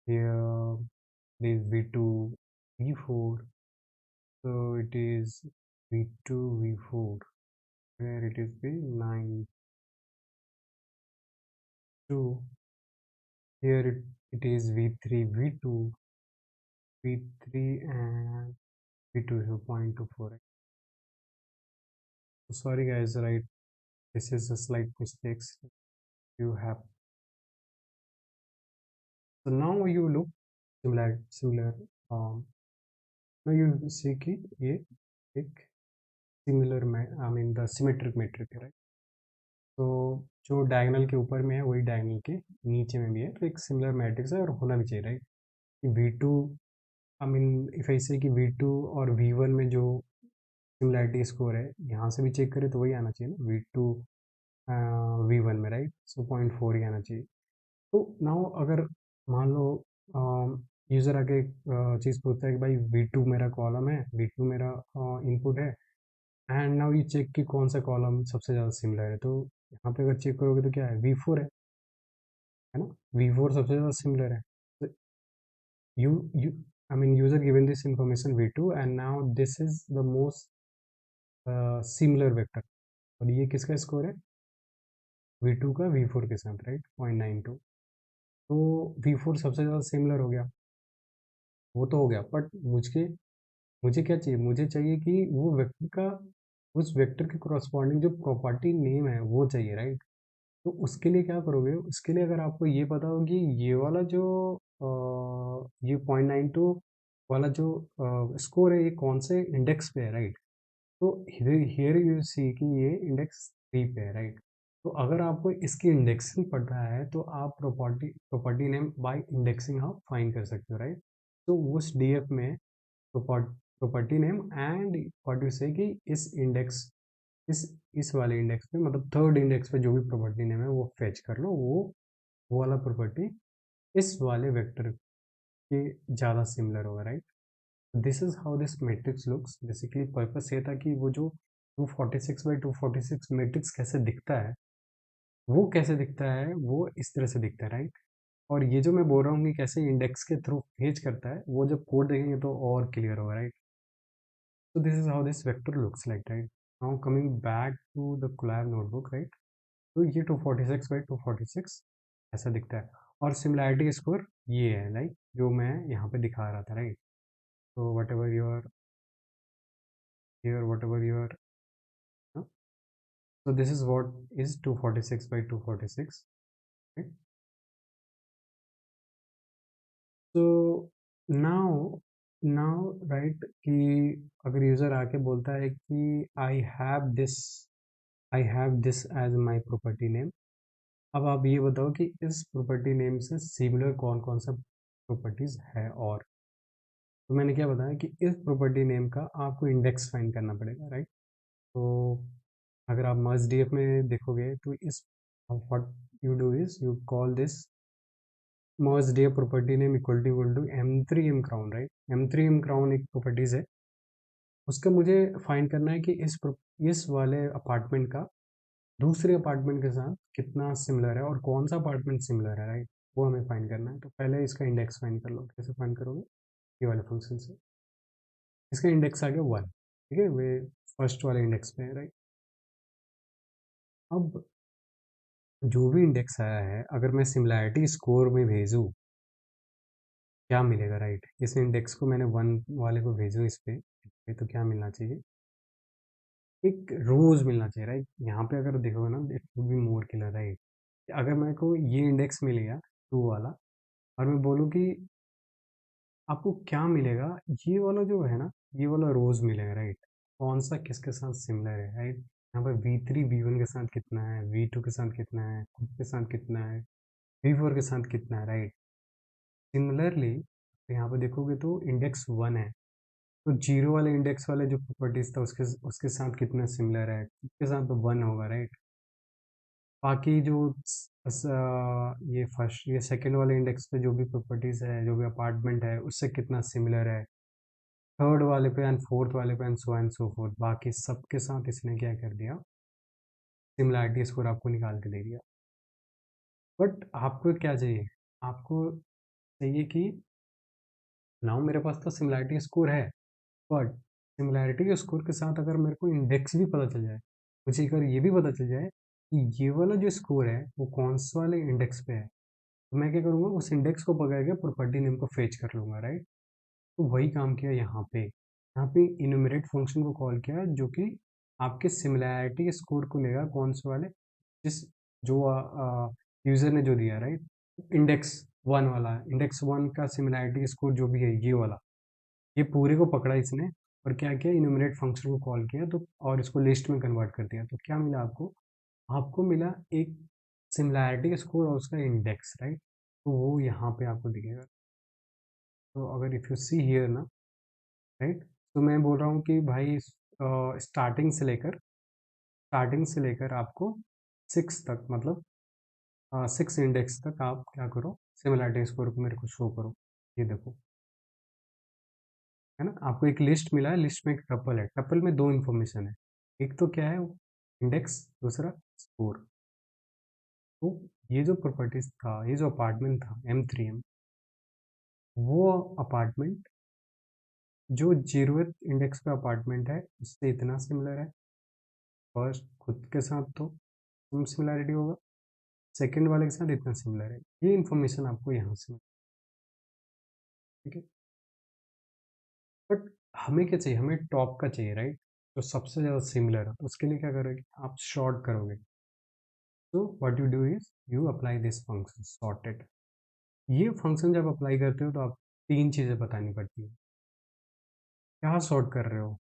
Here is V2 V4, so it is V2 V4 where it is the 9 2. Here it is V3 V2 V3 and V2 is 0.24. So sorry guys, right? This is a slight mistakes you have. So now you look similar. Now you see कि ये एक similar I mean the symmetric matric है, right? तो जो diagonal के ऊपर में है वही डायगोनल के नीचे में भी है, तो एक सिमिलर मैट्रिक्स है और होना भी चाहिए, राइट? कि V2 I mean if I से कि V2 और V1 में जो सिमिलैरिटी स्कोर है यहाँ से भी चेक करें तो वही आना चाहिए ना, V2 V1 में, राइट? सो 0.4 ही आना चाहिए। तो नाउ अगर मान लो यूज़र आके चीज़ पूछता है कि भाई V2 मेरा कॉलम है, V2 मेरा इनपुट है, एंड नाउ ये चेक कि कौन सा कॉलम सबसे ज़्यादा सिमिलर है, तो यहाँ पे अगर चेक करोगे तो क्या है, V4 है ना? V4 सबसे ज़्यादा सिमिलर है। तो you I mean user given this information V2 and now this is the most similar vector और ये किसका स्कोर है? V2 का V4 के साथ, राइट? 0.92। तो V4 सबसे ज़्यादा सिमिलर हो गया, वो तो हो गया, बट मुझे मुझे क्या चाहिए? मुझे चाहिए कि वो वेक्टर का उस वेक्टर के करस्पॉन्डिंग जो प्रॉपर्टी नेम है वो चाहिए, राइट? तो उसके लिए क्या करोगे? उसके लिए अगर आपको ये पता हो कि ये वाला जो ये 0.92 वाला जो स्कोर है ये कौन से इंडेक्स पे है, राइट? तो हियर यू सी कि ये इंडेक्स 3 पे है, राइट? तो अगर आपको इसकी इंडेक्सिंग पता है तो आप प्रॉपर्टी नेम बाय इंडेक्सिंग आप फाइंड कर सकते हो, राइट? तो उस डीएफ में property name and what you से कि इस इंडेक्स इस वाले इंडेक्स पे मतलब थर्ड इंडेक्स पे जो भी प्रॉपर्टी नेम है वो फेच कर लो, वो वाला प्रॉपर्टी इस वाले वेक्टर के ज़्यादा सिमिलर होगा, right? This is how this matrix looks. Basically purpose ये था कि वो जो 246 बाई 246 मैट्रिक्स कैसे दिखता है, वो इस तरह से दिखता है, राइट? और ये जो मैं बोल रहा हूँ कि कैसे इंडेक्स के थ्रू फेच करता है, वो जब कोड देखेंगे तो और क्लियर होगा, right? So this is how this vector looks like, right? Now coming back to the collab notebook, right? तो ये 246 बाई 246 ऐसा दिखता है और सिमिलैरिटी स्कोर ये है, लाइक जो मैं यहाँ पे दिखा रहा था, राइट? तो what ever your here whatever you are, huh? So this is what is 246 by 246, right? So now now right कि अगर यूजर आके बोलता है कि I have this as my property name, अब आप ये बताओ कि इस प्रॉपर्टी नेम से सिमिलर कौन कौन सा प्रॉपर्टीज है। और तो मैंने क्या बताया कि इस प्रॉपर्टी नेम का आपको इंडेक्स फाइंड करना पड़ेगा, राइट। तो अगर आप मर्ज डीएफ में देखोगे तो इस what you do is you call this merge DF property name equal to m3m crown, right. m3m crown एक प्रॉपर्टीज है, उसका मुझे फाइंड करना है कि इस वाले अपार्टमेंट का दूसरे अपार्टमेंट के साथ कितना सिमिलर है और कौन सा अपार्टमेंट सिमिलर है, राइट। वो हमें फाइंड करना है। तो पहले इसका इंडेक्स फाइंड कर लो। कैसे फाइंड करोगे? ये वाले फंक्शन से। इसका इंडेक्स आ गया 1, ठीक है, वे फर्स्ट वाले इंडेक्स पे है, राइट। अब जो भी इंडेक्स आया है अगर मैं सिमिलैरिटी स्कोर में भेजूँ क्या मिलेगा, राइट। इस इंडेक्स को मैंने 1 वाले को भेजूँ इस पे तो क्या मिलना चाहिए? एक रोज मिलना चाहिए, राइट। यहाँ पे अगर देखोगे ना it would be more killer, right. अगर मेरे को ये इंडेक्स मिल गया 2 वाला और मैं बोलूँ कि आपको क्या मिलेगा, ये वाला जो है ना, ये वाला रोज मिलेगा, राइट। कौन सा किसके साथ सिमिलर है, राइट। यहाँ पर V3 V1 के साथ कितना है, V2 के साथ कितना है, खुद के साथ कितना है, V4 के साथ कितना है, राइट। सिमिलरली यहाँ पर देखोगे तो इंडेक्स 1 है, तो जीरो वाले इंडेक्स वाले जो प्रॉपर्टीज था उसके उसके साथ कितना सिमिलर है, उसके साथ तो 1 होगा, राइट। बाकी जो ये सेकंड वाले इंडेक्स पे जो भी प्रॉपर्टीज है, जो भी अपार्टमेंट है, उससे कितना सिमिलर है थर्ड वाले पे एंड फोर्थ वाले पे एंड सो फोर्थ, बाकी सबके साथ इसने क्या कर दिया, सिमिलैरिटी स्कोर आपको निकाल के दे दिया। बट आपको क्या चाहिए? आपको चाहिए कि नाउ मेरे पास तो सिमिलैरिटी स्कोर है, बट सिमिलैरिटी के स्कोर के साथ अगर मेरे को इंडेक्स भी पता चल जाए, मुझे अगर ये भी पता चल जाए कि ये वाला जो स्कोर है वो कौन से वाले इंडेक्स पे है, तो मैं क्या करूँगा, उस इंडेक्स को पकड़ के प्रॉपर्टी नेम को फेच कर लूँगा, राइट। तो वही काम किया यहाँ पे इनुमरेट फंक्शन को कॉल किया जो कि आपके सिमिलैरिटी स्कोर को लेगा कौन से वाले, जिस जो यूज़र ने जो दिया, राइट। इंडेक्स 1 वाला, इंडेक्स 1 का सिमिलैरिटी स्कोर जो भी है ये वाला, ये पूरे को पकड़ा इसने और क्या किया, इनुमरेट फंक्शन को कॉल किया तो और इसको लिस्ट में कन्वर्ट कर दिया। तो क्या मिला आपको? आपको मिला एक सिमिलैरिटी स्कोर और उसका इंडेक्स, राइट। तो वो यहाँ पे आपको दिखेगा। तो अगर इफ़ यू सी हियर ना, राइट, तो मैं बोल रहा हूँ कि भाई स्टार्टिंग से लेकर आपको 6 तक, मतलब 6 इंडेक्स तक आप क्या करो, सिमिलैरिटी स्कोर को मेरे को शो करो। ये देखो, है ना, आपको एक लिस्ट मिला है, लिस्ट में एक टपल है, टपल में 2 इन्फॉर्मेशन है, एक तो क्या है इंडेक्स, दूसरा स्कोर। तो ये जो प्रॉपर्टीज था, ये जो अपार्टमेंट था M3M, वो अपार्टमेंट जो 0th इंडेक्स पे अपार्टमेंट है उससे इतना सिमिलर है, फर्स्ट खुद के साथ तो सिमिलैरिटी होगा, सेकंड वाले के साथ इतना सिमिलर है। ये इन्फॉर्मेशन आपको यहाँ से ठीक है। बट हमें क्या चाहिए? हमें टॉप का चाहिए, राइट, जो सबसे ज़्यादा सिमिलर है। तो उसके लिए क्या करोगे, आप शॉर्ट करोगे। तो what you do is you apply this function sorted. ये फंक्शन जब अप्लाई करते हो तो आप 3 चीज़ें बतानी पड़ती है। क्या सॉर्ट कर रहे हो?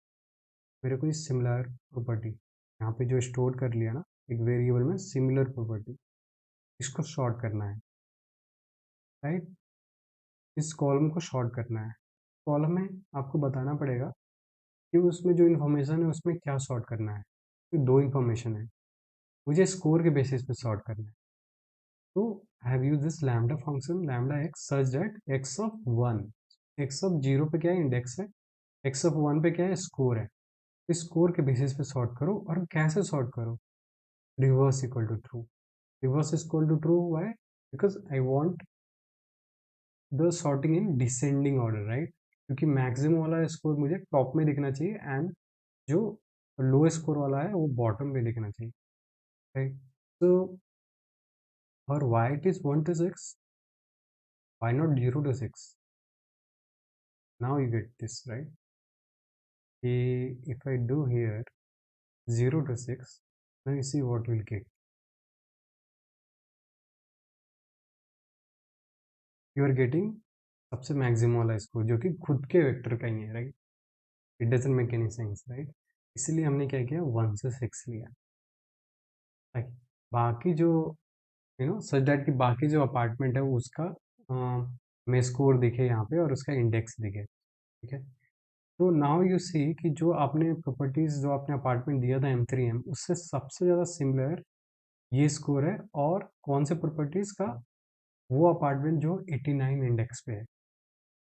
मेरे को इस सिमिलर प्रॉपर्टी यहाँ पे जो स्टोर कर लिया ना एक वेरिएबल में, सिमिलर प्रॉपर्टी, इसको शॉर्ट करना है, राइट। इस कॉलम को शॉर्ट करना है। कॉलम में आपको बताना पड़ेगा कि उसमें जो इन्फॉर्मेशन है उसमें क्या सॉर्ट करना है। तो 2 इन्फॉर्मेशन है, मुझे स्कोर के बेसिस पे सॉर्ट करना है। तो have use this lambda function lambda x such that x of 1, x of 0 पे क्या है, इंडेक्स है, एक्स ऑफ 1 पे क्या है, स्कोर है। स्कोर के बेसिस पे सॉर्ट करो। और कैसे सॉर्ट करो? Reverse equal to true. Reverse is equal to true why? Because I want the sorting in descending order, right. क्योंकि मैक्सिमम वाला स्कोर मुझे टॉप में दिखना चाहिए एंड जो लो स्कोर वाला है वो बॉटम में दिखना चाहिए, राइट। तो और why it is 1 to 6, why not 0 to 6? Now you get this, right. if I do here 0 to 6, now you see what we'll get. You are getting सबसे मैक्सिमम वाला स्कोर जो कि खुद के वेक्टर का ही है, right? It doesn't make any sense, right? इसलिए हमने क्या किया, 1 से 6 लिया, ताकि बाकी जो सच दैट कि बाकी जो अपार्टमेंट है उसका में स्कोर दिखे यहाँ पे और उसका इंडेक्स दिखे, ठीक है? तो नाउ यू सी कि जो आपने प्रॉपर्टीज जो आपने अपार्टमेंट दिया था M3M उससे सबसे ज़्यादा सिमिलर ये स्कोर है, और कौन से प्रॉपर्टीज का, वो अपार्टमेंट जो 89 इंडेक्स पे है।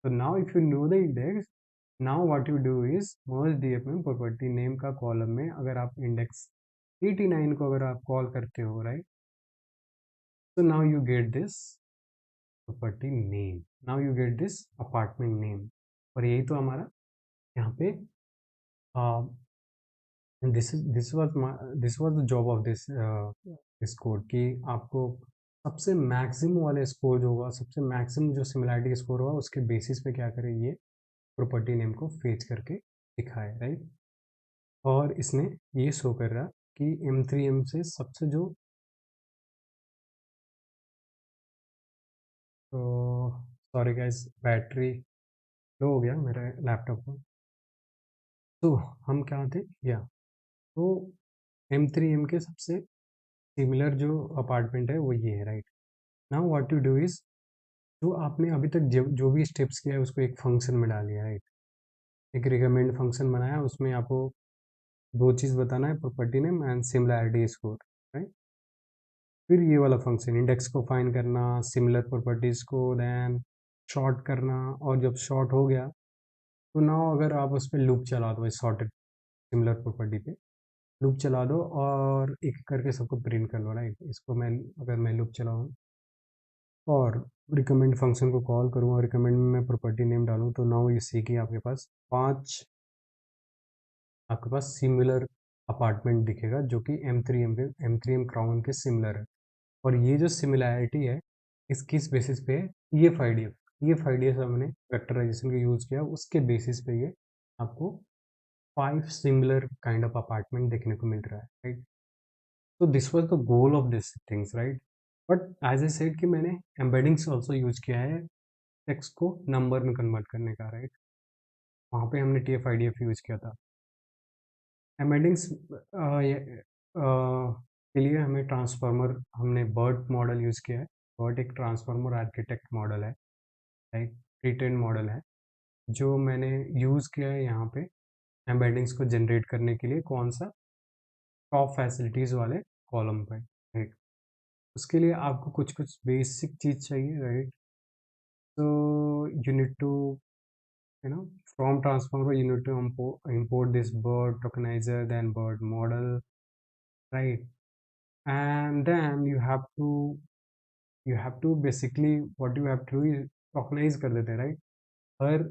तो now if you know the index, now what you do is merge DF में प्रॉपर्टी नेम का कॉलम में अगर आप इंडेक्स 89 को अगर आप कॉल करते हो, राइट, तो now you get this property name, now you get this apartment name. और यही तो हमारा यहाँ पे this was the job of this code, कि आपको सबसे मैक्सिमम वाले स्कोर जो होगा, सबसे मैक्सिमम जो सिमिलैरिटी स्कोर होगा उसके बेसिस पे क्या करे, ये प्रॉपर्टी नेम को फेच करके दिखाए, राइट? और इसने ये शो कर रहा कि M3M से सबसे जो, तो सॉरी गाइस, बैटरी लो हो गया मेरे लैपटॉप का। तो हम क्या थे, या तो M3M के सबसे सिमिलर जो अपार्टमेंट है वो ये है, right? Now what you do is, जो आपने अभी तक जो भी स्टेप्स किया है उसको एक फंक्शन में डालिए, राइट? एक रिकमेंड फंक्शन बनाया, उसमें आपको दो चीज़ बताना है, property name and similarity score, right? फिर ये वाला फंक्शन इंडेक्स को फाइंड करना, सिमिलर प्रॉपर्टीज़ को देन शॉर्ट करना, और जब शॉर्ट हो गया तो नाउ अगर आप उस पर लूप चला दो, सॉर्टेड सिमिलर प्रॉपर्टी पे लूप चला दो और एक करके सबको प्रिंट कर लो, राइट? इसको मैं, अगर मैं लूप चलाऊँ और रिकमेंड फंक्शन को कॉल करूँ और रिकमेंड में मैं प्रॉपर्टी नेम डालूँ, तो नाउ ये सी की आपके पास 5 आपके पास सिमिलर अपार्टमेंट दिखेगा जो कि M3M क्राउन के सिमिलर है। और ये जो सिमिलैरिटी है इस किस बेसिस पे है, ये 5 हमने वेक्टराइजेशन का यूज़ किया, उसके बेसिस पे ये आपको 5 सिमिलर काइंड ऑफ अपार्टमेंट देखने को मिल रहा है, राइट? तो this was the goal of this things, right? But as I said कि मैंने एम्बेडिंग्स ऑल्सो यूज किया है टेक्स्ट को नंबर में कन्वर्ट करने का, राइट? वहाँ पे हमने TF-IDF यूज किया था। एम्बेडिंग्स के लिए हमें ट्रांसफार्मर, हमने बर्ट मॉडल यूज किया है। बर्ट एक ट्रांसफार्मर आर्किटेक्ट मॉडल है, राइट? प्री ट्रेन मॉडल है जो मैंने यूज किया है यहाँ पे एम्बेडिंग्स को जनरेट करने के लिए, कौन सा, टॉप फैसिलिटीज वाले कॉलम पे, राइट? उसके लिए आपको कुछ कुछ बेसिक चीज चाहिए, राइट? तो you need to, from transformer you need to import this bird tokenizer, then bird model, right? And then you have to basically what you have to do is tokenize कर देते हैं, right? हर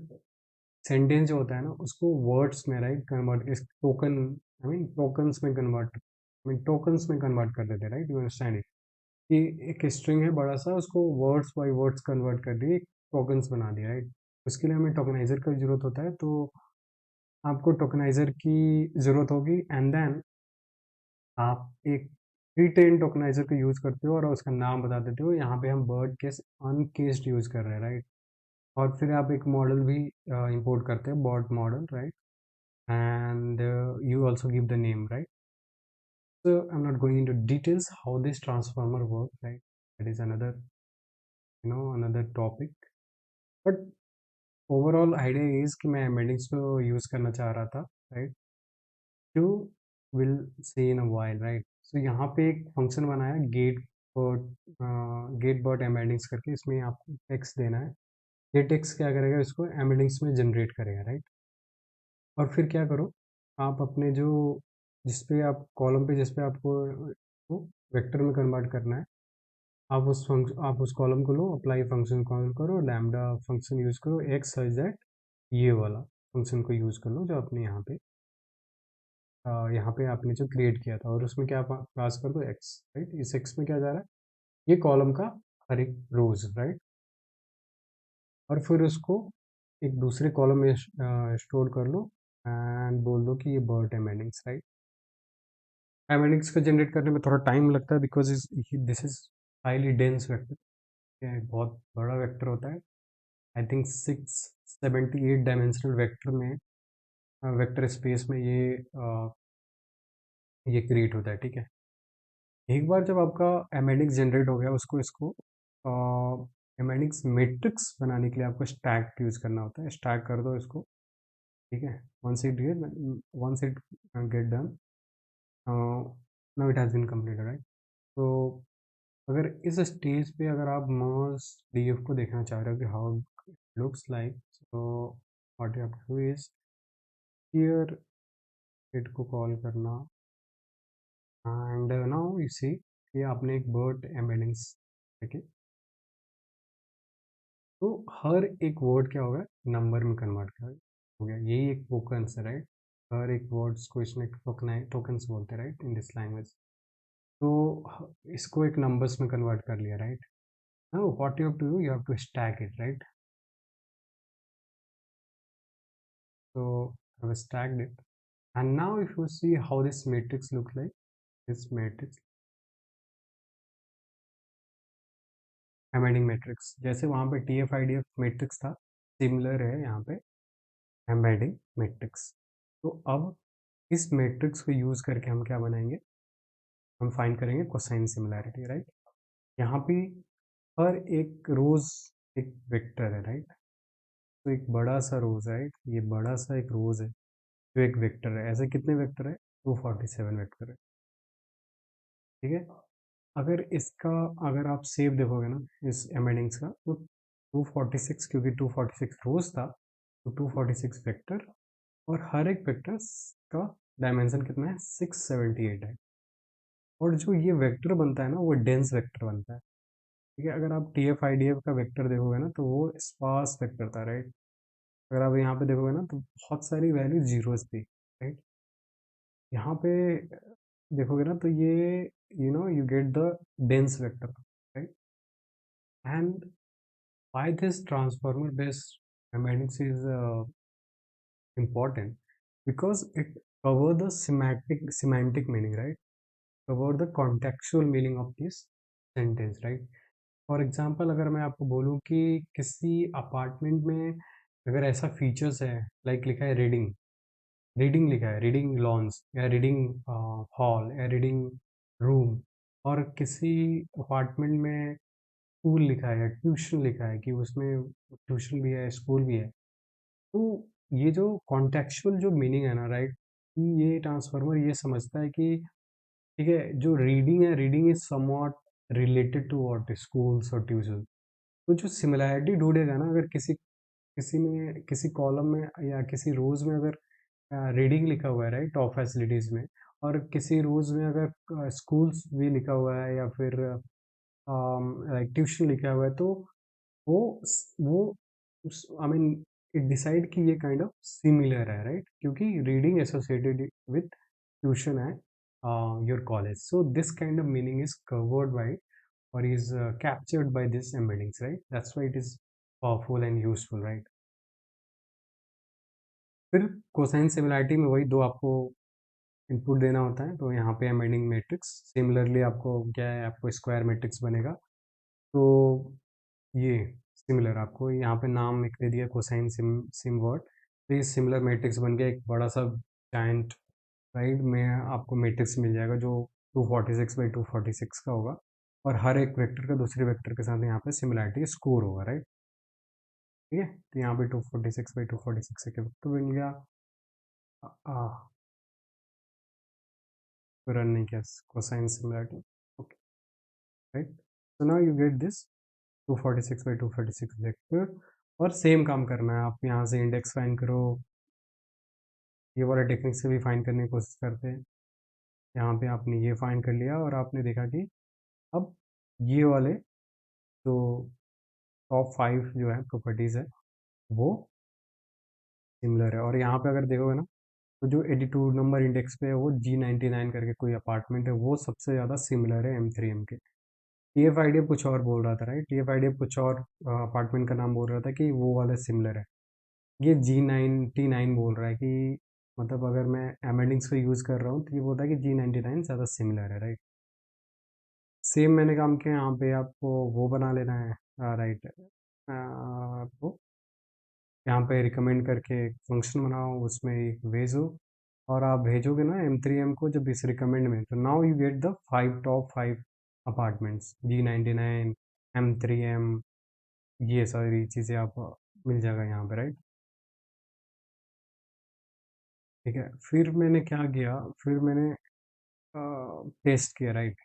sentence जो होता है ना उसको words में, right, convert, इस टोकन, टोकन्स में कन्वर्ट, टोकन्स में कन्वर्ट कर देते हैं, राइट? यू अंडरस्टैंड इट, कि एक स्ट्रिंग है बड़ा सा, उसको वर्ड्स बाय वर्ड्स कन्वर्ट कर दिए, टोकन्स बना दिया, राइट? उसके लिए हमें टोकनाइजर का जरूरत होता है, तो आपको टोकनाइजर की ज़रूरत होगी, एंड देन आप एक प्री ट्रेन टोकनाइजर को यूज़ करते हो और उसका नाम बता देते हो, यहाँ पे हम बर्ड केस अनकेस्ड यूज़ कर रहे हैं, राइट? और फिर आप एक मॉडल भी इंपोर्ट करते हैं, bird model, right? And you also give the name, right? So I'm not going into details how this transformer works, right? That is another topic. But overall idea is कि मैं embeddings को use करना चाह रहा था, right? You will see in a while, right? So यहाँ पे एक फंक्शन बनाया गेट बर्ड एम्बेडिंग्स करके, इसमें आपको टेक्स्ट देना है। ये टेक्स्ट क्या करेगा, इसको एम्बेडिंग्स में जनरेट करेगा, राइट? और फिर क्या करो, आप अपने जो जिसपे आप कॉलम पे जिसपे आपको वेक्टर में कन्वर्ट करना है, आप उस कॉलम को लो, अप्लाई फंक्शन कॉल करो, लैम्डा फंक्शन यूज़ करो, एक्स सच दैट ये वाला फंक्शन को यूज़ कर लो जो आपने यहाँ पे आपने जो क्रिएट किया था, और उसमें क्या पास कर दो, एक्स, राइट? इस एक्स में क्या जा रहा है, ये कॉलम का हर एक रोज, राइट? और फिर उसको एक दूसरे कॉलम में स्टोर कर लो, एंड बोल दो कि ये बर्ट एमेंडिंग्स, राइट। एमेंडिंग्स को जनरेट करने में थोड़ा टाइम लगता है because this is highly dense vector, बहुत बड़ा वेक्टर होता है। आई थिंक 678 डायमेंशनल वेक्टर में, वेक्टर स्पेस में ये क्रिएट होता है, ठीक है। एक बार जब आपका एमेंडिक्स जनरेट हो गया, उसको इसको एमेंडिक्स मैट्रिक्स बनाने के लिए आपको स्टैक यूज़ करना होता है। स्टैक कर दो इसको, ठीक है। once it get done, now it has been completed, right? तो अगर इस स्टेज पे अगर आप मर्ज डीएफ को देखना चाह रहे हो कि how looks like, so what you have to do is here it को कॉल करना, एंड नाउ यू सी कि आपने एक वर्ड एम्बेडिंग्स, ठीक है। तो हर एक वर्ड क्या होगा, नंबर में कन्वर्ट हो गया। यही एक टोकन्स है, राइट। हर एक वर्ड्स को इसमें टोकन्स बोलते हैं, राइट, इन दिस लैंग्वेज। तो इसको एक नंबर्स में कन्वर्ट कर लिया, right. Now what you have to do, you have to stack it, right. So I have stacked it, and now if you see how this matrix looks like, this matrix embedding matrix, जैसे वहाँ पे TF-IDF matrix था, similar है यहाँ पे embedding matrix. तो अब इस मैट्रिक्स को यूज़ करके हम क्या बनाएंगे, हम फाइंड करेंगे कोसाइन सिमिलैरिटी, राइट। यहाँ पे हर एक रोज एक वेक्टर है, राइट। तो एक बड़ा सा रोज है, राइट, ये बड़ा सा एक रोज है जो एक वेक्टर है। ऐसे कितने वेक्टर है, 247 वेक्टर है, ठीक है। अगर इसका, अगर आप सेव देखोगे ना इस एमेंडिंग्स का, तो 246, क्योंकि 246 रोज था तो 246 वेक्टर, और हर एक वेक्टर का डायमेंशन कितना है, 678 है। और जो ये वेक्टर बनता है ना, वो डेंस वेक्टर बनता है, ठीक है। अगर आप TF-IDF का वेक्टर देखोगे ना, तो वो स्पार्स वेक्टर था, राइट। अगर आप यहाँ पे देखोगे ना, तो बहुत सारी वैल्यू जीरोस थी, राइट। यहाँ पे देखोगे ना, तो ये you get the dense vector, right. And why this transformer based semantics is important, because it cover the semantic meaning, right, cover the contextual meaning of this sentence, right। For example अगर मैं आपको बोलूँ कि किसी apartment में अगर ऐसा features है, लाइक लिखा है रीडिंग, रीडिंग लिखा है, रीडिंग लॉन्स या रीडिंग हॉल या रीडिंग रूम, और किसी अपार्टमेंट में स्कूल लिखा है या ट्यूशन लिखा है कि उसमें ट्यूशन भी है, स्कूल भी है। तो ये जो कॉन्टेक्चुअल जो मीनिंग है ना, राइट, कि ये ट्रांसफार्मर ये समझता है कि ठीक है, जो रीडिंग है, reading is somewhat related to what schools और ट्यूशन। तो जो सिमिलैरिटी ढूंढेगा ना, अगर किसी किसी में, किसी कॉलम में या किसी रोज में अगर रीडिंग लिखा हुआ है, राइट, टॉप फैसिलिटीज में, और किसी रोज में अगर स्कूल्स भी लिखा हुआ है या फिर लाइक ट्यूशन लिखा हुआ है, तो वो वो आई मीन इट डिसाइड कि ये काइंड ऑफ सिमिलर है, राइट, क्योंकि रीडिंग एसोसिएटेड विथ ट्यूशन है your college. So this kind of meaning is covered by or is captured by this embeddings, right? That's why it is powerful and useful, right? फिर cosine similarity में वही दो आपको input देना होता है। तो यहाँ पे एम्बेडिंग मैट्रिक्स, सिमिलरली आपको क्या है, आपको स्क्वायर मैट्रिक्स बनेगा। तो ये सिमिलर, आपको यहाँ पे नाम एक दे दिया कोसाइन सिम वर्ड, तो ये सिमिलर मैट्रिक्स बन गया, एक बड़ा सा जाइंट, राइट, में आपको मैट्रिक्स मिल जाएगा जो 246 बाई 246 का होगा, और हर एक वेक्टर का दूसरे वेक्टर के साथ यहाँ पे सिमिलैरिटी स्कोर होगा, राइट। ठीक है, तो यहाँ पे 246 बाई 246 से वेक्टर बन गया। रन नहीं किया cosine similarity, okay, right. So now you get this 246 by 246 vector, और सेम काम करना है, आप यहाँ से इंडेक्स फाइंड करो, ये वाला टेक्निक से भी फाइंड करने की कोशिश करते हैं। यहाँ पे आपने ये फाइंड कर लिया, और आपने देखा कि अब ये वाले जो टॉप 5 जो है प्रॉपर्टीज़ है, वो सिमिलर है। और यहाँ पे अगर देखोगे ना, तो जो 82 नंबर इंडेक्स पे है, वो G99 करके कोई अपार्टमेंट है, वो सबसे ज़्यादा सिमिलर है M3M के। TF-IDF कुछ और बोल रहा था, राइट, TF-IDF कुछ और अपार्टमेंट का नाम बोल रहा था कि वो वाला सिमिलर है। ये G99 बोल रहा है कि मतलब अगर मैं एमेंडिंग्स को यूज़ कर रहा हूँ तो ये बोलता है कि G99 ज़्यादा सिमिलर है, राइट। सेम मैंने काम किया, यहाँ पे आपको वो बना लेना है, राइट। आपको यहाँ पे रिकमेंड करके एक फंक्शन बनाओ, उसमें एक भेजो, और आप भेजोगे ना M3M को जब इस रिकमेंड में, तो now you get the top 5 apartments, G99, M3M, ये सारी चीज़ें आप मिल जाएगा यहाँ पे, राइट। ठीक है, फिर मैंने क्या किया, फिर मैंने टेस्ट किया, राइट।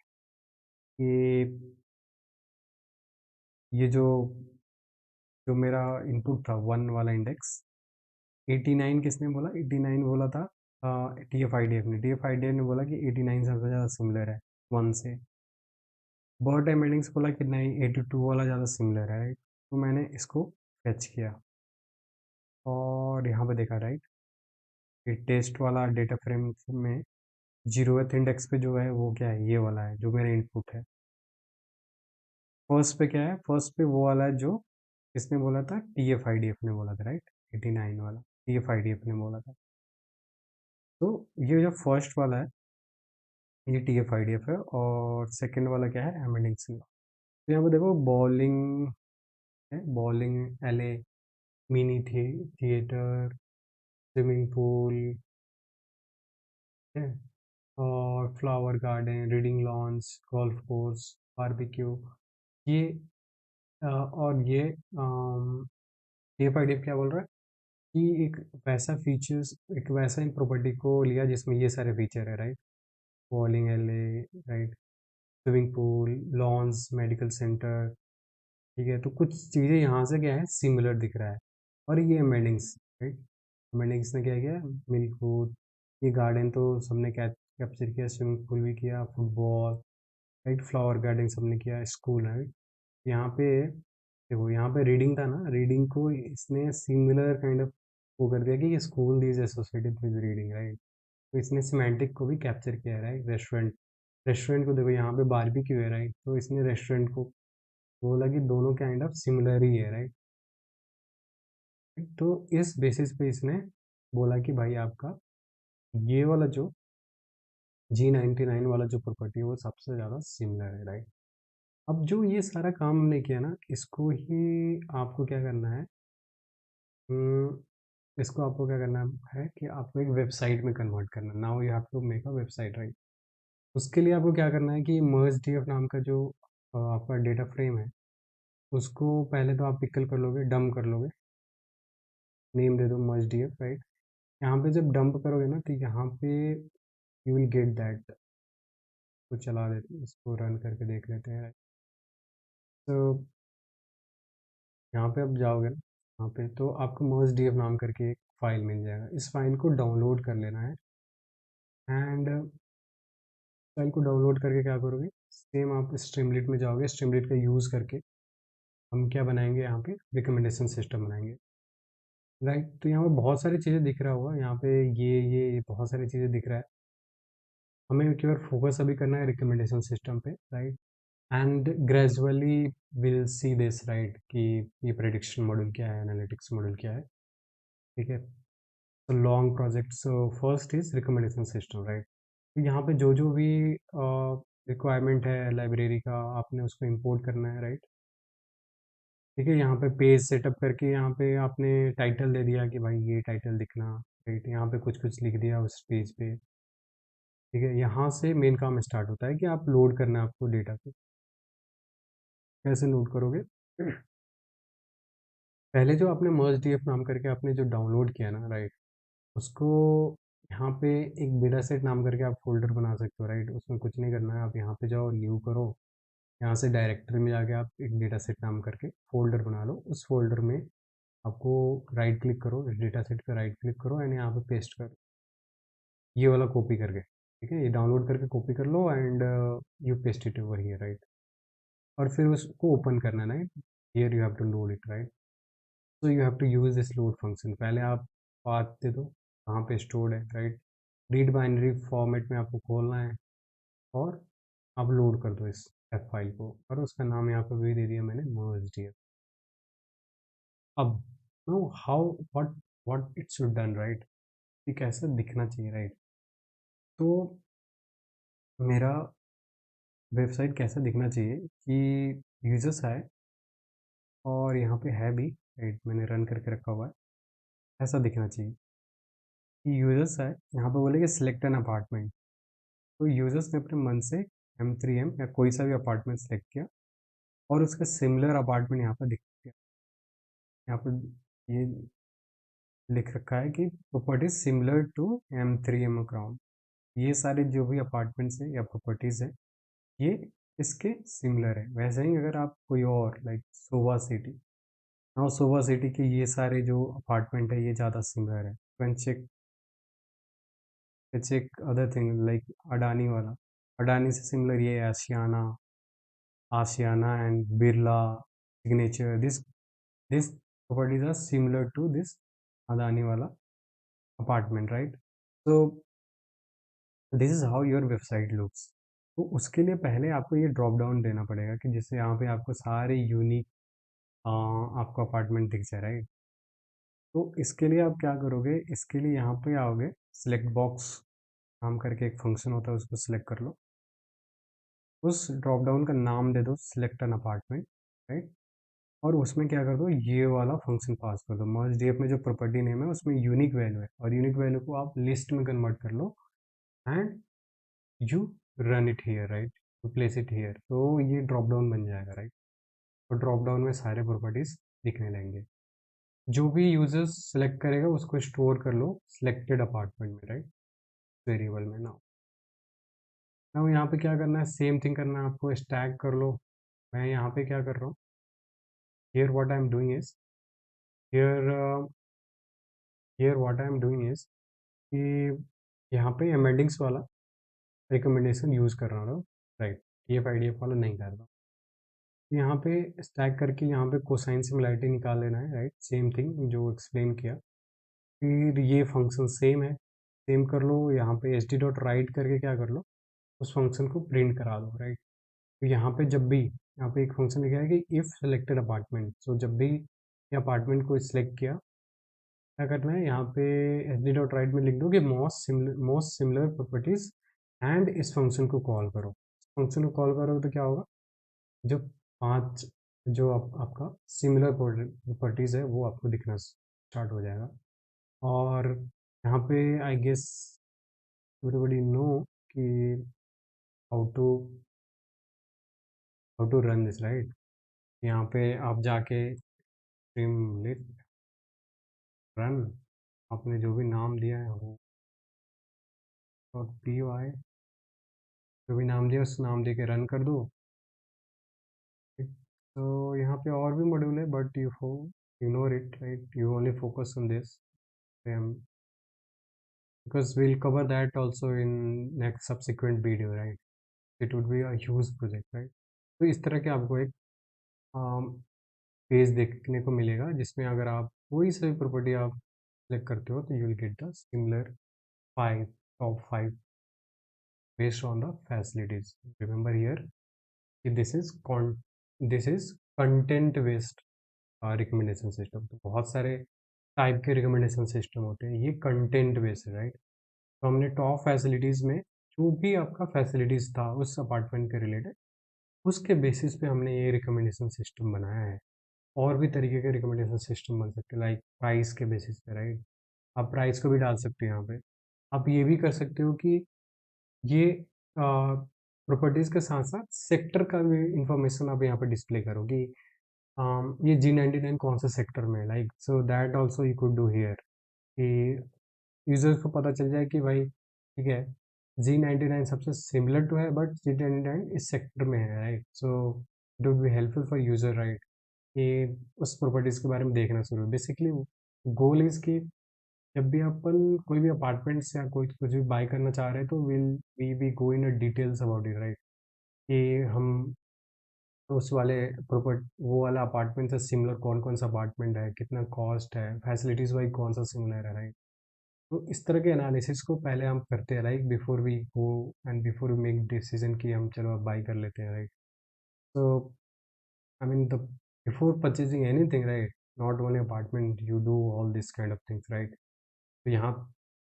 ये जो जो मेरा इनपुट था 1 वाला इंडेक्स, 89 किसने बोला, 89 बोला था TF-IDF ने, TF-IDF ने बोला कि 89 सबसे ज़्यादा सिमिलर है 1 से। बर्ट एमेडिंग्स बोला कि नहीं, 82 वाला ज़्यादा सिमिलर है, राइट। तो मैंने इसको फेच किया और यहाँ पे देखा, राइट, ये टेस्ट वाला डेटा फ्रेम में 0th इंडेक्स पे जो है वो क्या है, ये वाला है जो मेरा इनपुट है। फर्स्ट पे क्या है, फर्स्ट पे वो वाला है जो किसने बोला था, TF-IDF ने बोला था, राइट। 89 वाला TF-IDF ने बोला था। तो ये जो फर्स्ट वाला है ये TF-IDF है, और सेकंड वाला क्या है, एमेंडिंग। तो यहाँ पे देखो बॉलिंग है, bowling, LA, mini theatre, swimming pool है, और flower garden, reading lawns, golf course, barbecue, ये और ये TF-IDF क्या बोल रहा है कि एक वैसा फीचर्स, एक वैसा ही प्रॉपर्टी को लिया जिसमें ये सारे फीचर है, right. Bowling, LA, right, swimming pool, lawns, medical centre, ठीक है। तो कुछ चीज़ें यहाँ से क्या है, सिमिलर दिख रहा है। और ये मेडिंग्स, राइट, मेडिंग्स ने क्या किया, मिल्क फूड, ये गार्डन तो सबने कैप्चर किया, स्विमिंग पूल भी किया, फुटबॉल, राइट, फ्लावर गार्डन सबने किया, स्कूल, राइट। यहाँ पे देखो, यहाँ पे रीडिंग था ना, रीडिंग को इसने सिमिलर काइंड ऑफ वो कर दिया कि ये school is associated with reading, right. तो इसने सिमेंटिक को भी कैप्चर किया है, राइट। रेस्टोरेंट, रेस्टोरेंट को देखो यहाँ पे बारबेक्यू है, राइट, तो इसने रेस्टोरेंट को बोला कि दोनों काइंड ऑफ सिमिलर ही है, राइट। तो इस बेसिस पे इसने बोला कि भाई आपका ये वाला जो G99 वाला जो प्रॉपर्टी है वो सबसे ज़्यादा सिमिलर है, राइट। अब जो ये सारा काम हमने किया ना, इसको ही आपको क्या करना है, इसको आपको क्या करना है कि आपको एक वेबसाइट में कन्वर्ट करना है। Now you have to make a website, right. उसके लिए आपको क्या करना है कि मर्ज डीएफ नाम का जो आपका डेटा फ्रेम है, उसको पहले तो आप पिकल कर लोगे, डंप कर लोगे, नेम दे दो मर्ज डीएफ, राइट। यहाँ पे जब डंप करोगे ना, तो यहाँ पे यू विल गेट दैट। तो चला देते हैं, इसको रन करके देख लेते हैं, राइट। तो यहाँ पे आप जाओगे ना, यहाँ पे तो आपको मर्ज डीएफ नाम करके एक फाइल मिल जाएगा। इस फाइल को डाउनलोड कर लेना है, एंड फाइल को डाउनलोड करके क्या करोगे, सेम आप स्ट्रीमलीट में जाओगे, स्ट्रीमलीट का यूज़ करके हम क्या बनाएंगे, यहाँ पे रिकमेंडेशन सिस्टम बनाएंगे, राइट। तो यहाँ पे बहुत सारी चीज़ें दिख रहा होगा, यहाँ पे ये बहुत सारी चीज़ें दिख रहा है। हमें केवल फोकस अभी करना है रिकमेंडेशन सिस्टम पे, right. And gradually will see this, right, कि ये प्रेडिक्शन मॉडल क्या है, एनालिटिक्स मॉडल क्या है, ठीक है। तो long project, so first is recommendation system, right. तो यहाँ पे जो जो भी रिक्वायरमेंट है लाइब्रेरी का, आपने उसको इंपोर्ट करना है, राइट। ठीक है, यहाँ पे पेज सेटअप करके यहाँ पे आपने टाइटल दे दिया कि भाई ये टाइटल दिखना, राइट। यहाँ पे कुछ कुछ लिख दिया उस पेज पे, ठीक है। यहाँ से मेन काम स्टार्ट होता है कि आप लोड करना है आपको डेटा को। कैसे लोड करोगे, पहले जो आपने मर्ज डीएफ नाम करके आपने जो डाउनलोड किया ना, राइट, उसको यहाँ पे एक डेटा सेट नाम करके आप फोल्डर बना सकते हो, राइट। उसमें कुछ नहीं करना है, आप यहाँ पे जाओ, न्यू करो, यहाँ से डायरेक्टरी में जाके आप एक डेटा सेट नाम करके फोल्डर बना लो। उस फोल्डर में आपको राइट क्लिक करो, इस डेटा सेट पे राइट क्लिक करो, एंड यहाँ पे पेस्ट करो, ये वाला कॉपी करके, ठीक है। ये डाउनलोड करके कॉपी कर लो, and you paste it over here, right. और फिर उसको ओपन करना है, right. Here you have to load it, right. So you have to use this load function. पहले आप पाथ दे दो कहाँ पे स्टोर्ड है, राइट। रीड बाइनरी फॉर्मेट में आपको खोलना है, और आप लोड कर दो इस एफ फाइल को, और उसका नाम यहाँ पे भी दे दिया मैंने, mergedf। अब know how, what what it should done, right. कि कैसा दिखना चाहिए, राइट? तो मेरा वेबसाइट कैसा दिखना चाहिए कि यूजर्स आए और यहाँ पे है भी, राइट, मैंने रन करके रखा हुआ है, ऐसा दिखना चाहिए कि यूजर्स आए, यहाँ पे बोले कि सिलेक्ट एन अपार्टमेंट, तो यूजर्स ने अपने मन से M3M या कोई सा भी अपार्टमेंट सेलेक्ट किया और उसका सिमिलर अपार्टमेंट यहाँ पर दिख गया। यहाँ पर ये लिख रखा है कि property similar to M3M account, ये सारे जो भी अपार्टमेंट्स हैं या प्रॉपर्टीज़ हैं ये इसके सिमिलर है। वैसे ही अगर आप कोई और लाइक सोवा सिटी, नाउ सोवा सिटी के ये सारे जो अपार्टमेंट है ये ज़्यादा सिमिलर है। Check check other thing like Adani वाला, अडानी से सिमिलर ये Ashiana, Ashiana and Birla signature, this properties are similar to this Adani वाला apartment, right? So this is how your website looks. तो उसके लिए पहले आपको ये ड्रॉप डाउन देना पड़ेगा कि जिससे यहाँ पे आपको सारे यूनिक आपको अपार्टमेंट दिख जाए, राइट? तो इसके लिए आप क्या करोगे, इसके लिए यहाँ पे आओगे, सिलेक्ट बॉक्स नाम करके एक फंक्शन होता है, उसको सिलेक्ट कर लो, उस ड्रॉप डाउन का नाम दे दो सिलेक्ट एन अपार्टमेंट, राइट? और उसमें क्या कर दो, ये वाला फंक्शन पास कर दो। मर्ज डीएफ में जो प्रॉपर्टी नेम है उसमें यूनिक वैल्यू है और यूनिक वैल्यू को आप लिस्ट में कन्वर्ट कर लो and you run it here, right? To place it here, तो ये ड्रॉप डाउन बन जाएगा, राइट? और ड्रॉप डाउन में सारे प्रॉपर्टीज दिखने लगेंगे। जो भी यूजर्स सेलेक्ट करेगा उसको स्टोर कर लो सिलेक्टेड अपार्टमेंट में, राइट? वेरिएबल में। नाउ नाउ यहाँ पे क्या करना है, सेम थिंग करना है आपको, स्टैक कर लो। मैं यहाँ पे क्या कर रहा हूँ, here what I am doing is, here here what I am doing is कि यहाँ पे एमेंडिंग्स वाला रिकमेंडेशन यूज़ कर रहा हूँ, राइट? TF-IDF वाला नहीं कर रहा। यहाँ पे स्टैक करके यहाँ पे कोसाइन सिमिलैरिटी निकाल लेना है, राइट? सेम थिंग जो एक्सप्लेन किया। फिर ये फंक्शन सेम है, सेम कर लो। यहाँ पे एच डी डॉट राइट करके क्या कर लो, उस फंक्शन को प्रिंट करा दो, राइट? तो यहाँ पे जब भी यहाँ पे एक फंक्शन लिखा है कि इफ़ सेलेक्टेड अपार्टमेंट, सो जब भी ये अपार्टमेंट को सिलेक्ट किया, क्या करना है, यहाँ पे एच डी डॉट राइट में लिख दो कि मोस्ट सिमिलर प्रॉपर्टीज एंड इस फंक्शन को कॉल करो। फंक्शन को कॉल करो तो क्या होगा, जो 5 जो आपका सिमिलर प्रॉपर्टीज है वो आपको दिखना स्टार्ट हो जाएगा। और यहाँ पे आई गेस एवरीबॉडी नो कि how to how to run this, right? यहाँ पे आप जाके स्ट्रीमलेट रन, आपने जो भी नाम दिया है वो .py, जो भी नाम दिया उस नाम दे के रन कर दो, ठीक? तो यहाँ पे और भी मॉड्यूल है but you ignore it, right? You only focus on this because we'll cover that also in next subsequent video, right? It would be a huge project, right? तो इस तरह के आपको एक पेज देखने को मिलेगा जिसमें अगर आप कोई सा भी प्रॉपर्टी आप सेलेक्ट करते हो तो you will get the similar 5 top 5 based on the facilities. Remember here this is content based recommendation system. तो बहुत सारे टाइप के रिकमेंडेशन सिस्टम होते हैं, ये कंटेंट बेस्ड है, राइट? तो हमने टॉप फैसिलिटीज़ में जो भी आपका फैसिलिटीज़ था उस अपार्टमेंट के रिलेटेड, उसके बेसिस पे हमने ये रिकमेंडेशन सिस्टम बनाया है। और भी तरीके के रिकमेंडेशन सिस्टम बन सकते हैं लाइक प्राइस के बेसिस पे, राइट? आप प्राइस को भी डाल सकते हो यहाँ पे। आप ये भी कर सकते हो कि ये प्रॉपर्टीज़ के साथ साथ सेक्टर का भी इंफॉर्मेशन आप यहाँ पे डिस्प्ले करो कि ये G99 कौन सा सेक्टर में है, like so that also you could do here कि यूजर्स को पता चल जाए कि भाई ठीक है, G99 सबसे सिमिलर टू है बट G99 इस सेक्टर में है, right? So it would be helpful for user, right? कि उस प्रॉपर्टीज़ के बारे में देखना शुरू। बेसिकली गोल इज़ कि जब भी अपन कोई भी अपार्टमेंट्स या कोई कुछ भी बाय करना चाह रहे हैं तो we we go in a details about it, right? कि हम उस वाले प्रॉपर्ट वो वाला अपार्टमेंट से सिमिलर कौन कौन सा अपार्टमेंट है, कितना कॉस्ट है, फैसिलिटीज़ वाइज कौन सा सिमिलर है, राइट? तो इस तरह के एनालिसिस को पहले हम करते हैं, right? Before we go and before we make decision कि हम चलो अब बाई कर लेते हैं, राइट? तो I mean the before purchasing anything, right, not only apartment, you do all this kind of things, right? तो यहाँ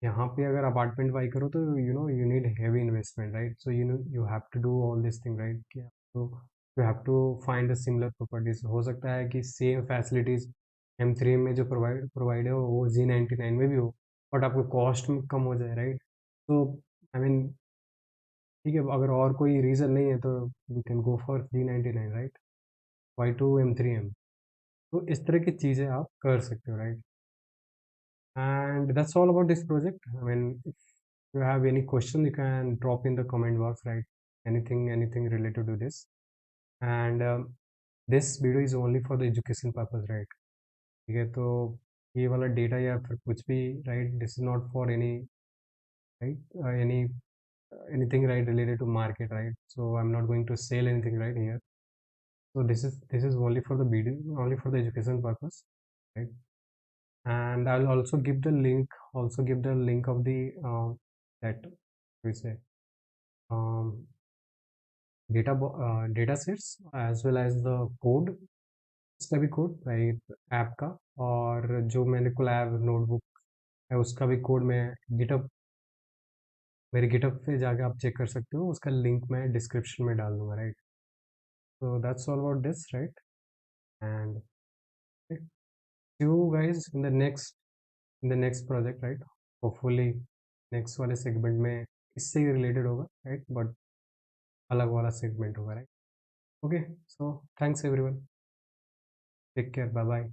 यहाँ पे अगर अपार्टमेंट बाई करो तो you need heavy investment, right? So you have to do all this thing, right? कि तो you have to find a similar properties. हो सकता है कि सेम फैसिलिटीज M3 में जो प्रोवाइड है वो Z99 में भी हो, बट आपको कॉस्ट कम हो जाए, राइट? तो आई मीन ठीक है, अगर और कोई रीज़न नहीं है तो we can go for Z99, right? Y2 M3M। तो इस तरह की चीज़ें आप कर सकते हो, right? And that's all about this project. I mean, if you have any question, you can drop in the comment box, right? Anything related to this. And this video is only for the education purpose, right? ठीक है, तो ये वाला data या फिर कुछ भी, right, this is not for any, right, anything, right, related to market, right? So I'm not going to sell anything right here. So this is only for the video, only for the education purpose, right? And I'll also give the link of the that we say um, data sets as well as the code, इसका भी code, right, app का। और जो मैंने collab notebook है उसका भी code मैं गिटअप मेरे गिटअप पे जाके आप चेक कर सकते हो, उसका लिंक मैं डिस्क्रिप्शन में डाल दूंगा, right? So that's all about this, right? And see you guys in the next project, right? Hopefully next वाले सेगमेंट में इससे ही रिलेटेड होगा, राइट? बट अलग वाला सेगमेंट होगा, right? Okay, so thanks everyone, take care, bye bye.